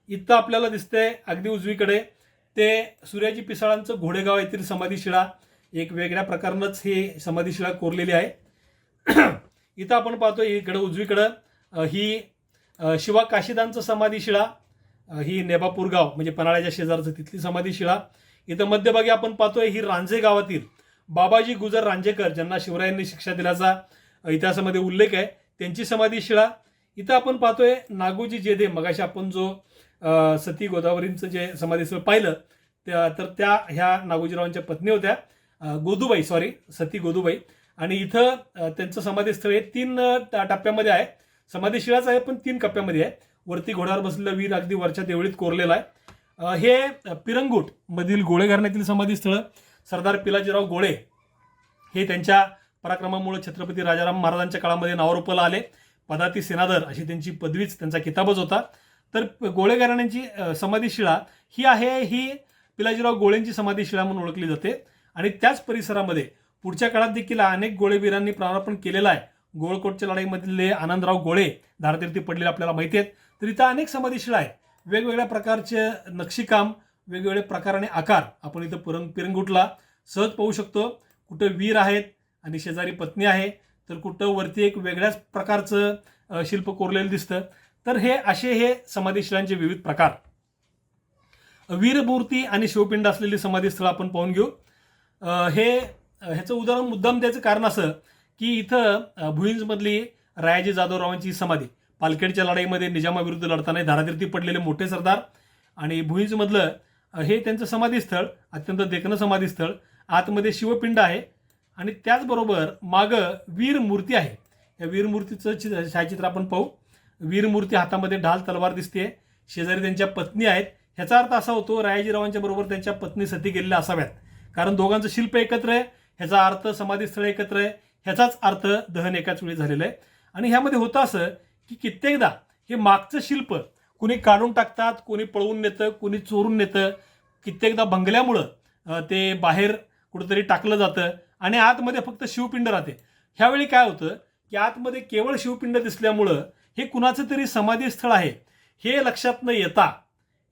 इथं आपल्याला दिसतंय अगदी उजवीकडे ते सूर्याजी पिसाळांचं घोडेगाव येथील समाधी शिळा. एक वेगळ्या प्रकारनंच ही समाधी शिळा कोरलेली आहे. इथं आपण पाहतोय इकडं उजवीकडं ही शिवा काशीदांचं समाधी शिळा. ही नेबापूर गाव म्हणजे पन्हाळ्याच्या शेजारचं तिथली समाधी शिळा. इथं मध्यभागी आपण पाहतोय ही रांझे गावातील बाबाजी गुजर रांझेकर ज्यांना शिवरायांनी शिक्षा दिल्याचा इतिहासामध्ये उल्लेख आहे, त्यांची समाधी शिळा. इथं आपण पाहतोय नागोजी जेधे, मगाशी आपण जो सती गोदावरींचं जे समाधी स्थळ पाहिलं तर त्या ह्या नागोजीरावांच्या पत्नी होत्या, गोदूबाई, सती गोदूबाई. आणि इथं त्यांचं समाधी स्थळ हे 3 टप्प्यामध्ये आहे. समाधी शिळाच आहे पण 3 कप्प्यामध्ये आहे. वरती घोड्यावर बसलेला वीर अगदी वरच्या देवळीत कोरलेला आहे. हे पिरंगुट मधील गोळे घराण्यातील समाधी स्थळ. सरदार पिलाजीराव गोळे हे त्यांच्या पराक्रमामुळे छत्रपती राजाराम महाराजांच्या काळामध्ये नावारूपाला आले. पदाती सेनादर अशी त्यांची पदवीच, त्यांचा किताबच होता. तर गोळे घराण्यांची समाधी शिळा ही आहे, ही पिलाजीराव गोळेंची समाधी शिळा म्हणून ओळखली जाते. आणि त्याच परिसरामध्ये पुढच्या काळात देखील अनेक गोळेवीरांनी प्राणार्पण केलेलं आहे. गोळकोटच्या लढाईमधले आनंदराव गोळे धारातीर्थी पडलेले आपल्याला माहिती आहेत. तर इथं अनेक समाधी शिळा आहेत. वेगवेगळ्या प्रकारचे नक्षीकाम, वेगवेगळे प्रकार आणि आकार आपण इथं पिरंगुटला सहज पाहू शकतो. कुठं वीर आहेत आणि शेजारी पत्नी आहे, तर कुठं वरती एक वेगळ्याच प्रकारचं शिल्प कोरलेलं दिसतं. तर हे समाधी शिळांचे विविध प्रकार. वीरमूर्ती आणि शिवपिंड असलेली समाधी स्थळ आपण पाहून घेऊ. ह्याचं उदाहरण मुद्दाम द्यायचं कारण असं की इथं भुईंजमधली रायाजी जाधवरावांची समाधी, पालखेडच्या लढाईमध्ये निजामाविरुद्ध लढताना धारातीर्थी पडलेले मोठे सरदार, आणि भुईंजमधलं हे त्यांचं समाधी स्थळ, अत्यंत देखणं समाधी स्थळ. आतमध्ये शिवपिंड आहे आणि त्याचबरोबर मागं वीरमूर्ती आहे. या वीरमूर्तीचं छायाचित्र आपण पाहू. वीरमूर्ती हातामध्ये ढाल तलवार दिसते. शेजारी त्यांच्या पत्नी आहेत. ह्याचा अर्थ असा होतो रायाजीरावांच्या बरोबर त्यांच्या पत्नी सती गेलेल्या असाव्यात, कारण दोघांचं शिल्प एकत्र आहे. ह्याचा अर्थ समाधी स्थळ एकत्र आहे. ह्याचाच अर्थ दहन एकाच वेळी झालेलं आहे. आणि ह्यामध्ये होतं असं की कित्येकदा हे मागचं शिल्प कुणी काढून टाकतात, कोणी पळवून नेतं, कोणी चोरून नेतं. कित्येकदा भंगल्यामुळं ते बाहेर कुठंतरी टाकलं जातं आणि आतमध्ये फक्त शिवपिंड राहते. ह्यावेळी काय होतं की आतमध्ये केवळ शिवपिंड दिसल्यामुळं हे कुणाचं तरी समाधी स्थळ आहे हे लक्षात न येता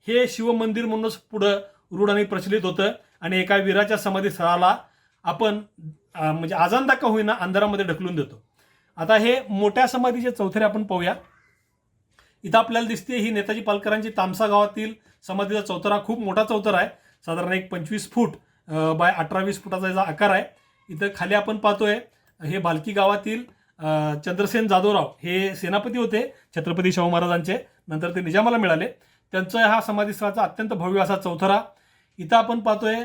हे शिवमंदिर म्हणूनच पुढं रूढ आणि प्रचलित होतं. आणि एका वीराच्या समाधी स्थळाला आपण म्हणजे आजांदा का होईना अंधारामध्ये ढकलून देतो. आता हे मोठ्या समाधीचे चौथरे आपण पाहूया. इथं आपल्याला दिसते ही नेताजी पालकरांची तामसा गावातील समाधीचा चौथरा. खूप मोठा चौथरा आहे, साधारण एक 25 फूट बाय 18-20 फुटाचा याचा आकार आहे. इथं खाली आपण पाहतोय हे भालकी गावातील चंद्रसेन जाधवराव हे सेनापती होते छत्रपती शाहू महाराजांचे, नंतर ते निजामाला मिळाले. त्यांचा हा समाधी स्थळाचा अत्यंत भव्य असा चौथरा. इथं आपण पाहतोय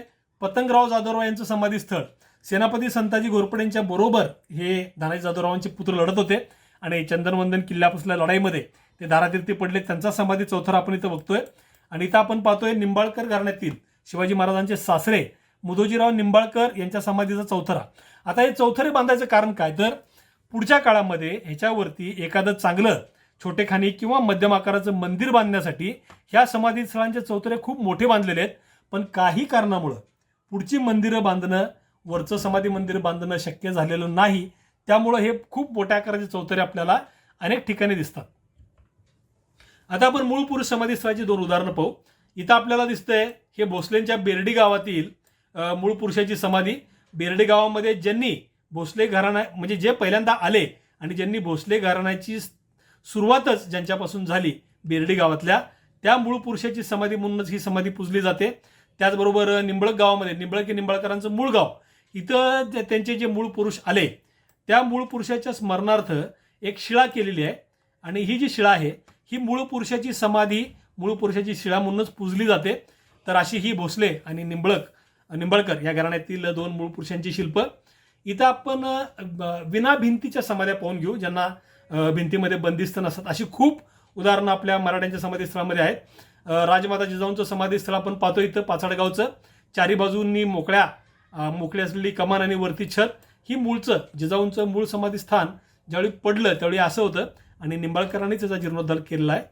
पतंगराव जाधवराव यांचं समाधी स्थळ. सेनापती संताजी घोरपडेंच्या बरोबर हे धानाजी जाधवरावांचे पुत्र लढत होते आणि चंदनवंदन किल्ल्यापासल्या लढाईमध्ये ते धारातीर्थी पडले. त्यांचा समाधी चौथरा आपण इथं बघतोय. आणि इथं आपण पाहतोय निंबाळकर घराण्यातील शिवाजी महाराजांचे सासरे मुधोजीराव निंबाळकर यांच्या समाधीचा चौथरा. आता हे चौथरे बांधायचं कारण काय, तर पुढच्या काळामध्ये ह्याच्यावरती एखादं चांगलं छोटेखानी किंवा मध्यम आकाराचं मंदिर बांधण्यासाठी ह्या समाधी स्थळांचे चौथरे खूप मोठे बांधलेले आहेत. पण काही कारणामुळं पुढची मंदिरं बांधणं, वरचं समाधी मंदिर बांधणं शक्य झालेलं नाही. त्यामुळं हे खूप मोठ्या आकाराचे चौथरे आपल्याला अनेक ठिकाणी दिसतात. आता आपण मूळ पुरुष समाधी स्थळाची 2 उदाहरणं पाहू. इथं आपल्याला दिसतंय हे भोसलेंच्या बेर्डी गावातील मूळ पुरुषाची समाधी. बेर्डी गावामध्ये ज्यांनी भोसले घराणा म्हणजे जे पहिल्यांदा आले आणि ज्यांनी भोसले घराण्याची सुरुवातच ज्यांच्यापासून झाली बेर्डी गावातल्या, त्या मूळ पुरुषाची समाधी म्हणूनच ही समाधी पूजली जाते. त्याचबरोबर निंबळक गावामध्ये निंबळक निंबाळकरांचं मूळ गाव, इथं त्यांचे जे मूळ पुरुष आले त्या मूळ पुरुषाच्या स्मरणार्थ एक शिळा केलेली आहे. आणि ही जी शिळा आहे ही मूळ पुरुषाची समाधी, मूळ पुरुषाची शिळा म्हणूनच पूजली जाते. तर अशी ही भोसले आणि निंबाळकर या घराण्यातील 2 मूळ पुरुषांची शिल्प. इथं आपण विना भिंतीच्या समाध्या पाहून घेऊ, ज्यांना भिंतीमध्ये बंदिस्त नसतात. अशी खूप उदाहरणं आपल्या मराठ्यांच्या समाधी स्थळामध्ये आहेत. राजमाता जिजाऊंचं समाधी स्थळ आपण पाहतो इथं पाचाडगावचं. चारी बाजूंनी मोकळी असलेली कमान आणि वरती छत. ही मूळचं जिजाऊंचं मूळ समाधी स्थान ज्यावेळी पडलं त्यावेळी असं होतं आणि निंबाळकरांनी त्याचा जीर्णोद्धार केलेला आहे.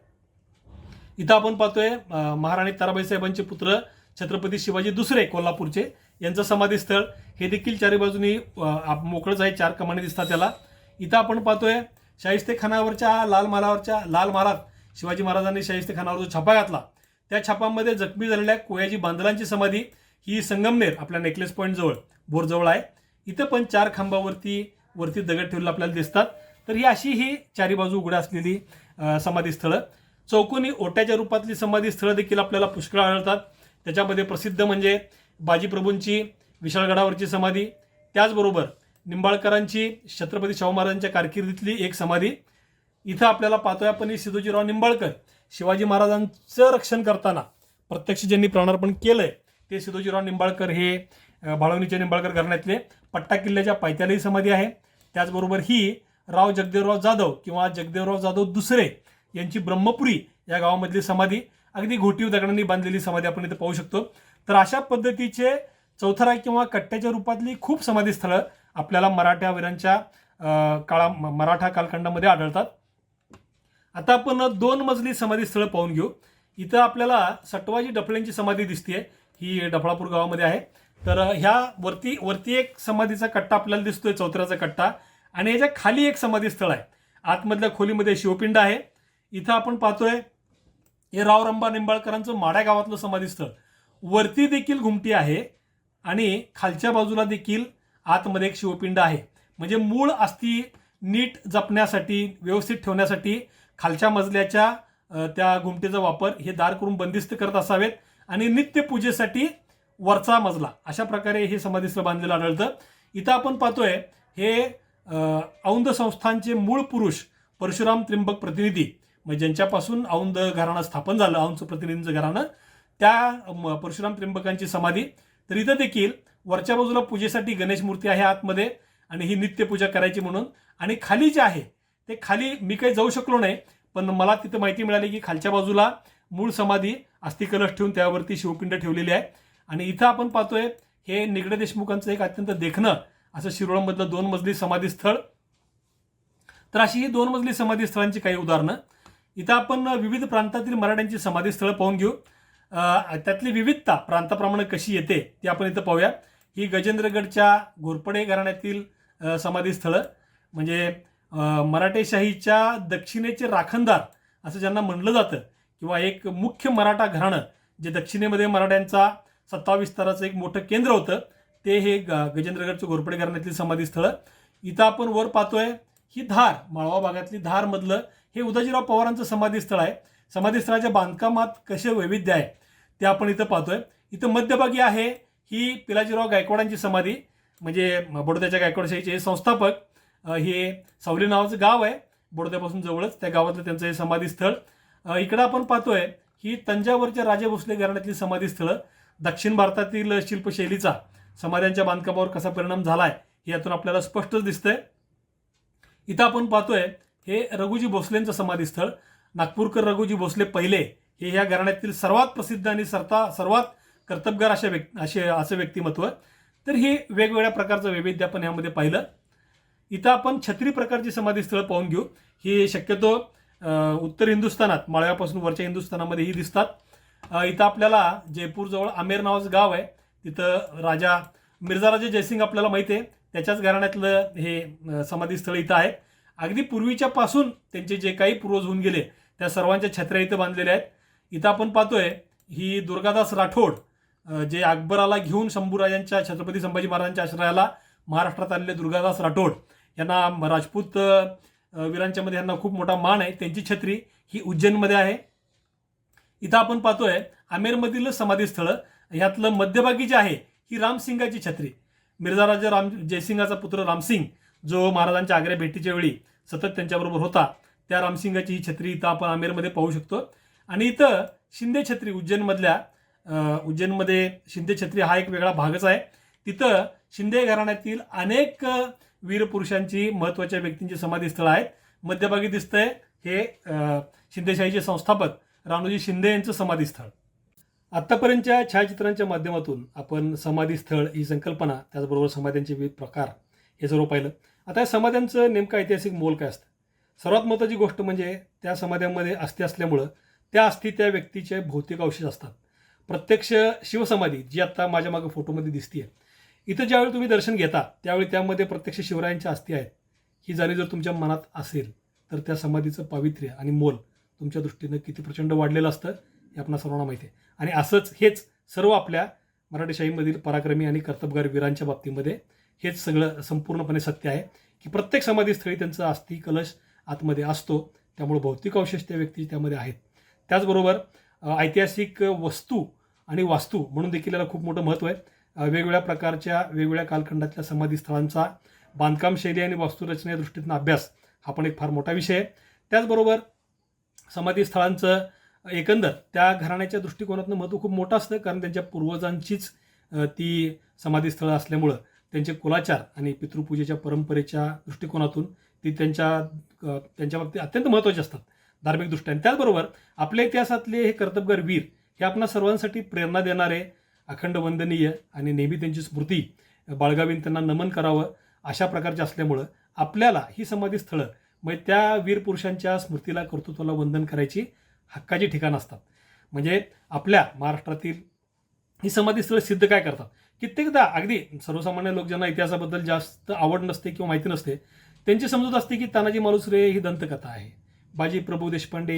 इथं आपण पाहतोय महाराणी ताराबाई साहेबांचे पुत्र छत्रपती शिवाजी दुसरे कोल्हापूरचे यांचं समाधीस्थळ. हे देखील चारी बाजूनी मोकळंच आहे, 4 कमानी दिसतात त्याला. इथं आपण पाहतोय शाहिस्तेखानावरच्या लाल महालात शिवाजी महाराजांनी शाहिस्तेखानावर जो छापा घातला, त्या छापामध्ये जखमी झालेल्या कोयाजी बांदलांची समाधी ही संगमनेर आपल्या नेकलेस पॉईंट जवळ भोरजवळ आहे. इथं पण 4 खांबावरती दगड ठेवलेले आपल्याला दिसतात. तर ही अशी ही चारी बाजू उघड्या असलेली समाधीस्थळं. चौकोनी ओट्याच्या रूपातली समाधीस्थळं देखील आपल्याला पुष्कळ आढळतात. त्याच्यामध्ये प्रसिद्ध म्हणजे बाजीप्रभूंची विशाळगडावरची समाधी, त्याचबरोबर निंबाळकरांची छत्रपती शाहू महाराजांच्या कारकिर्दीतली एक समाधी. इथं आपल्याला पाहतोय आपण सिद्धोजीराव निंबाळकर शिवाजी महाराजांचं रक्षण करताना प्रत्यक्ष ज्यांनी प्राणार्पण केलंय ते सिद्धोजीराव निंबाळकर हे भाळवणीचे निंबाळकर घराण्यातले. पट्टा किल्ल्याच्या पायथ्यालाही समाधी आहे. त्याचबरोबर ही राव जगदेवराव जाधव किंवा जगदेवराव जाधव दुसरे यांची ब्रह्मपुरी या गावामधली समाधी, अगदी घोटीव दगडांनी बांधलेली समाधी आपण इथे पाहू शकतो. तर अशा पद्धतीचे चौथरा किंवा कट्ट्याच्या रूपातली खूप समाधीस्थळं आपल्याला मराठा कालखंडामध्ये आढळतात. आता आपण 2 मजली समाधीस्थळं पाहून घेऊ. इथं आपल्याला सटवाजी डफळेंची समाधी दिसते, ही डफळापूर गावामध्ये आहे. तर ह्या वरती एक समाधीचा कट्टा आपल्याला दिसतोय, चौथऱ्याचा कट्टा, आणि याच्या खाली एक समाधीस्थळ आहे. आतमधल्या खोलीमध्ये शिवपिंड आहे. इथं आपण पाहतोय हे रावरंबा निंबाळकरांचं माड्या गावातलं समाधीस्थळ. वरती देखील घुमटी आहे आणि खालच्या बाजूला देखील आतमध्ये एक शिवपिंड आहे. म्हणजे मूळ अस्थी नीट जपण्यासाठी, व्यवस्थित ठेवण्यासाठी खालच्या मजल्याच्या त्या घुमटीचा वापर हे दार करून बंदिस्त करत असावेत आणि नित्यपूजेसाठी वरचा मजला अशा प्रकारे हे समाधीस्थळ बांधलेलं आढळतं. इथं आपण पाहतोय हे औंध संस्थानचे मूळ पुरुष परशुराम त्रिंबक प्रतिनिधी, म्हणजे ज्यांच्यापासून औंध घराणं स्थापन झालं, औंधचं प्रतिनिधींचं घराणं, त्या परशुराम त्रिंबकांची समाधी. तर इथं देखील वरच्या बाजूला पूजेसाठी गणेश मूर्ती आहे आतमध्ये आणि ही नित्यपूजा करायची म्हणून. आणि खाली जे आहे ते खाली मी काही जाऊ शकलो नाही, पण मला तिथं माहिती मिळाली की खालच्या बाजूला मूळ समाधी अस्थिकलश ठेवून त्यावरती शिवपिंड ठेवलेली आहे. आणि इथं आपण पाहतोय हे निगडे देशमुखांचं एक अत्यंत देखणं असं शिरोळमधलं 2 मजली समाधीस्थळ. तर अशी ही 2 मजली समाधीस्थळांची काही उदाहरणं. इथं आपण विविध प्रांतातील मराठ्यांची समाधीस्थळं पाहून घेऊ. त्यातली विविधता प्रांताप्रमाणे कशी येते ती आपण इथं पाहूया. ही गजेंद्रगडच्या घोरपडे घराण्यातील समाधीस्थळं, म्हणजे मराठेशाहीच्या दक्षिणेचे राखणदार असं ज्यांना म्हणलं जातं, किंवा एक मुख्य मराठा घराणं जे दक्षिणेमध्ये मराठ्यांचा सत्ता विस्ताराचं एक मोठं केंद्र होतं, ते हे गजेंद्रगडचं घोरपडे घराण्यातली समाधीस्थळं. इथं आपण वर पाहतोय ही धार, माळवा भागातली धारमधलं हे उदाजीराव पवारांचं समाधीस्थळ आहे. समाधीस्थळाच्या बांधकामात कसे वैविध्य आहे ते आपण इथं पाहतोय. इथं मध्यभागी आहे ही पिलाजीराव गायकवाडांची समाधी, म्हणजे बडोद्याच्या गायकवाडशाहीचे संस्थापक. हे सावली नावाचं गाव आहे बडोद्यापासून जवळच, त्या गावातलं त्यांचं हे समाधीस्थळ. इकडं आपण पाहतोय ही तंजावरच्या राजे भोसले घराण्यातली समाधीस्थळं. दक्षिण भारतातील शिल्पशैलीचा समाध्यांच्या बांधकामावर कसा परिणाम झालाय हे यातून आपल्याला स्पष्टच दिसतंय. इथं आपण पाहतोय हे रघुजी भोसलेंचं समाधीस्थळ. नागपूरकर रघुजी भोसले पहिले हे ह्या घराण्यातील सर्वात प्रसिद्ध आणि सर्वात कर्तबगार असं व्यक्तिमत्व. तर हे वेगवेगळ्या प्रकारचं वैविध्य आपण यामध्ये पाहिलं. इथं आपण छत्री प्रकारची समाधीस्थळं पाहून घेऊ. ही शक्यतो उत्तर हिंदुस्थानात, माळव्यापासून वरच्या हिंदुस्थानामध्ये ही दिसतात. इथं आपल्याला जयपूरजवळ आमेर नावाचं गाव आहे, तिथं मिर्झा राजा जयसिंग आपल्याला माहिती आहे, त्याच्याच घराण्यातलं हे समाधीस्थळ इथं आहे. अगदी पूर्वीच्या पासून त्यांचे जे काही पूर्वज होऊन गेले त्या सर्वांच्या छत्र्या इथं बांधलेल्या आहेत. इथं आपण पाहतोय ही दुर्गादास राठोड, जे अकबराला घेऊन शंभूराजांच्या, छत्रपती संभाजी महाराजांच्या आश्रयाला महाराष्ट्रात आलेले दुर्गादास राठोड यांना राजपूत वीरांच्या मध्ये यांना खूप मोठा मान आहे. त्यांची छत्री ही उज्जैनमध्ये आहे. इथं आपण पाहतोय आमेरमधील समाधीस्थळं, ह्यातलं मध्यभागी जे आहे ही रामसिंगाची छत्री. मिर्झा राजा जयसिंगाचा पुत्र रामसिंग, जो महाराजांच्या आग्रा भेटीच्या वेळी सतत त्यांच्याबरोबर होता, त्या रामसिंगाची ही छत्री इथं आपण आमेरमध्ये पाहू शकतो. आणि इथं शिंदे छत्री, उज्जैनमध्ये शिंदे छत्री हा एक वेगळा भागच आहे. तिथं शिंदे घराण्यातील अनेक वीरपुरुषांची, महत्त्वाच्या व्यक्तींची समाधीस्थळं आहेत. मध्यभागी दिसतंय हे शिंदेशाहीचे संस्थापक राणोजी शिंदे यांचं समाधीस्थळ. आत्तापर्यंतच्या छायाचित्रांच्या माध्यमातून आपण समाधीस्थळ ही संकल्पना, त्याचबरोबर समाध्यांचे विविध प्रकार हे सर्व पाहिलं. आता या समाध्यांचं नेमकं ऐतिहासिक मोल काय असतं? सर्वात महत्त्वाची गोष्ट म्हणजे त्या समाध्यांमध्ये अस्थी असल्यामुळं त्या अस्थी त्या व्यक्तीचे भौतिक अवशेष असतात. प्रत्यक्ष शिवसमाधी जी आता माझ्या मागे फोटोमध्ये दिसतीये, इथं ज्यावेळी तुम्ही दर्शन घेता त्यावेळी त्यामध्ये प्रत्यक्ष शिवरायांच्या अस्थी आहेत, ही जाणीव जर तुमच्या मनात असेल तर त्या समाधीचं पावित्र्य आणि मोल तुमच्या दृष्टीनं किती प्रचंड वाढलेलं असतं हे आपल्या सर्वांना माहिती आहे. आणि असंच हेच सर्व आपल्या मराठेशाहीमधील पराक्रमी आणि कर्तबगार वीरांच्या बाबतीमध्ये हेच सगळं संपूर्णपणे सत्य आहे की प्रत्येक समाधीस्थळी त्यांचा अस्थि कलश आतमध्ये असतो. त्यामुळे भौतिक अवशेष त्या व्यक्ती त्यामध्ये आहेत. त्याचबरोबर ऐतिहासिक वस्तू आणि वास्तू म्हणून देखील याला खूप मोठं महत्त्व आहे. वेगवेगळ्या प्रकारच्या वेगवेगळ्या कालखंडातल्या समाधीस्थळांचा बांधकाम शैली आणि वास्तुरचने दृष्टीतून अभ्यास हा पण एक फार मोठा विषय आहे. त्याचबरोबर समाधीस्थळांचं एकंदर त्या घराण्याच्या दृष्टिकोनातून महत्त्व खूप मोठं असतं, कारण त्यांच्या पूर्वजांचीच ती समाधीस्थळं असल्यामुळं त्यांचे कुलाचार आणि पितृपूजेच्या परंपरेच्या दृष्टिकोनातून ती त्यांच्या बाबतीत अत्यंत महत्त्वाचे असतात धार्मिक दृष्ट्याने. त्याचबरोबर आपल्या इतिहासातले हे कर्तबगार वीर हे आपणा सर्वांसाठी प्रेरणा देणारे, अखंड वंदनीय आणि नेहमी त्यांची स्मृती बाळगावी, त्यांना नमन करावं अशा प्रकारचे असल्यामुळं आपल्याला ही समाधीस्थळं म्हणजे त्या वीर पुरुषांच्या स्मृतीला, कर्तृत्वाला वंदन करायची हक्काची ठिकाणं असतात. म्हणजे आपल्या महाराष्ट्रातील ही समाधीस्थळं सिद्ध काय करतात, कित्येकदा अगदी सर्वसामान्य लोक ज्यांना इतिहासाबद्दल जास्त आवड नसते किंवा माहिती नसते त्यांची समजूत असते की तानाजी मालुसरे ही दंतकथा आहे, बाजी प्रभू देशपांडे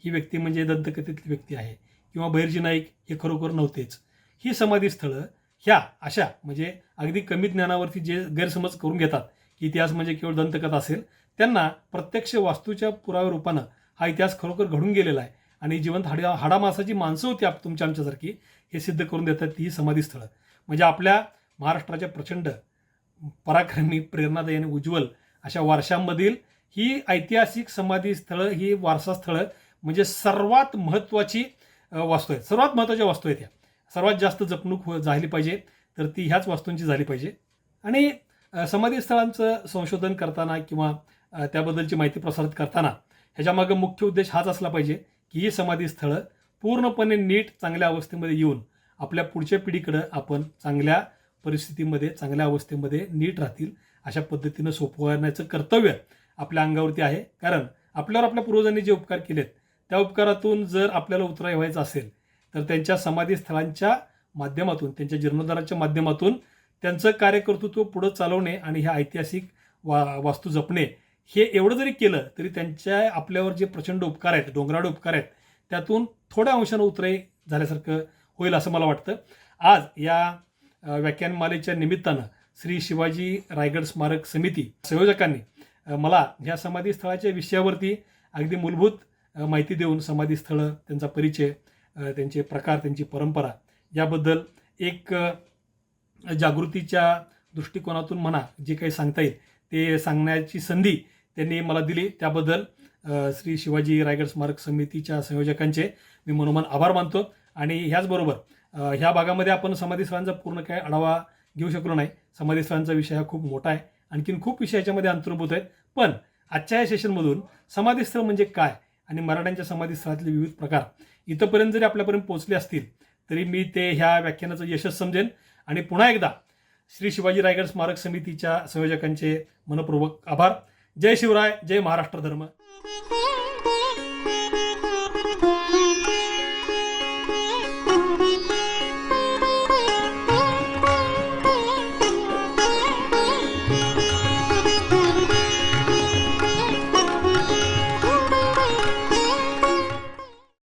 ही व्यक्ती म्हणजे दंतकथेतली व्यक्ती आहे, किंवा बहिर्जी नाईक हे खरोखर नव्हतेच. ही समाधीस्थळं ह्या अशा म्हणजे अगदी कमी ज्ञानावरती जे गैरसमज करून घेतात की इतिहास म्हणजे केवळ दंतकथा असेल, त्यांना प्रत्यक्ष वास्तूच्या पुराव्या रूपानं हा इतिहास खरोखर घडून गेलेला आहे आणि जिवंत हाडामासाची माणसं होती तुमच्या आमच्यासारखी हे सिद्ध करून देतात ती समाधीस्थळं. म्हणजे आपल्या महाराष्ट्राच्या प्रचंड पराक्रमी, प्रेरणादायी आणि उज्ज्वल अशा वारशांमधील ही ऐतिहासिक समाधीस्थळं, ही वारसास्थळं म्हणजे सर्वात महत्त्वाची वास्तू आहेत. सर्वात महत्त्वाच्या वास्तू आहेत. सर्वात जास्त जपणूक झाली पाहिजे तर ती ह्याच वास्तूंची झाली पाहिजे. आणि समाधीस्थळांचं संशोधन करताना किंवा त्याबद्दलची माहिती प्रसारित करताना ह्याच्यामागं मुख्य उद्देश हाच असला पाहिजे की ही समाधीस्थळं पूर्णपणे नीट चांगल्या अवस्थेमध्ये येऊन आपल्या पुढच्या पिढीकडं आपण चांगल्या परिस्थितीमध्ये, चांगल्या अवस्थेमध्ये नीट राहतील अशा पद्धतीनं सोपवण्याचं कर्तव्य आपल्या अंगावरती आहे. कारण आपल्यावर आपल्या पूर्वजांनी जे उपकार केलेत त्या उपकारातून जर आपल्याला उतराई व्हायचं असेल तर त्यांच्या समाधीस्थळांच्या माध्यमातून, त्यांच्या जीर्णोद्धाराच्या माध्यमातून त्यांचं कार्यकर्तृत्व पुढं चालवणे आणि ह्या ऐतिहासिक वास्तू जपणे हे एवढं जरी केलं तरी त्यांच्या आपल्यावर जे प्रचंड उपकार आहेत, डोंगराळ उपकार आहेत, त्यातून थोड्या अंशानं उतराई झाल्यासारखं होईल असं मला वाटतं. आज या व्याख्यानमालेच्या निमित्तानं श्री शिवाजी रायगड स्मारक समिती संयोजकांनी मला ह्या समाधीस्थळाच्या विषयावरती अगदी मूलभूत माहिती देऊन समाधीस्थळं, त्यांचा परिचय, त्यांचे प्रकार, त्यांची परंपरा याबद्दल एक जागृतीच्या दृष्टिकोनातून म्हणा जे काही सांगता येईल ते सांगण्याची संधी त्यांनी मला दिली. त्याबद्दल श्री शिवाजी रायगड स्मारक समितीच्या संयोजकांचे मी मनोमन आभार मानतो. आणि ह्याचबरोबर ह्या भागामध्ये आपण समाधीस्थळांचा पूर्ण काय आढावा घेऊ शकलो नाही. समाधीस्थळांचा विषय हा खूप मोठा आहे, आणखीन खूप विषय याच्यामध्ये अंतर्भूत आहेत. पण आजच्या या सेशनमधून समाधीस्थळ म्हणजे काय आणि मराठ्यांच्या समाधीस्थळातले विविध प्रकार इथंपर्यंत जरी आपल्यापर्यंत पोहोचले असतील तरी मी ते ह्या व्याख्यानाचं यशच समजेन. आणि पुन्हा एकदा श्री शिवाजी रायगड स्मारक समितीच्या संयोजकांचे मनपूर्वक आभार. जय शिवराय, जय महाराष्ट्र धर्म.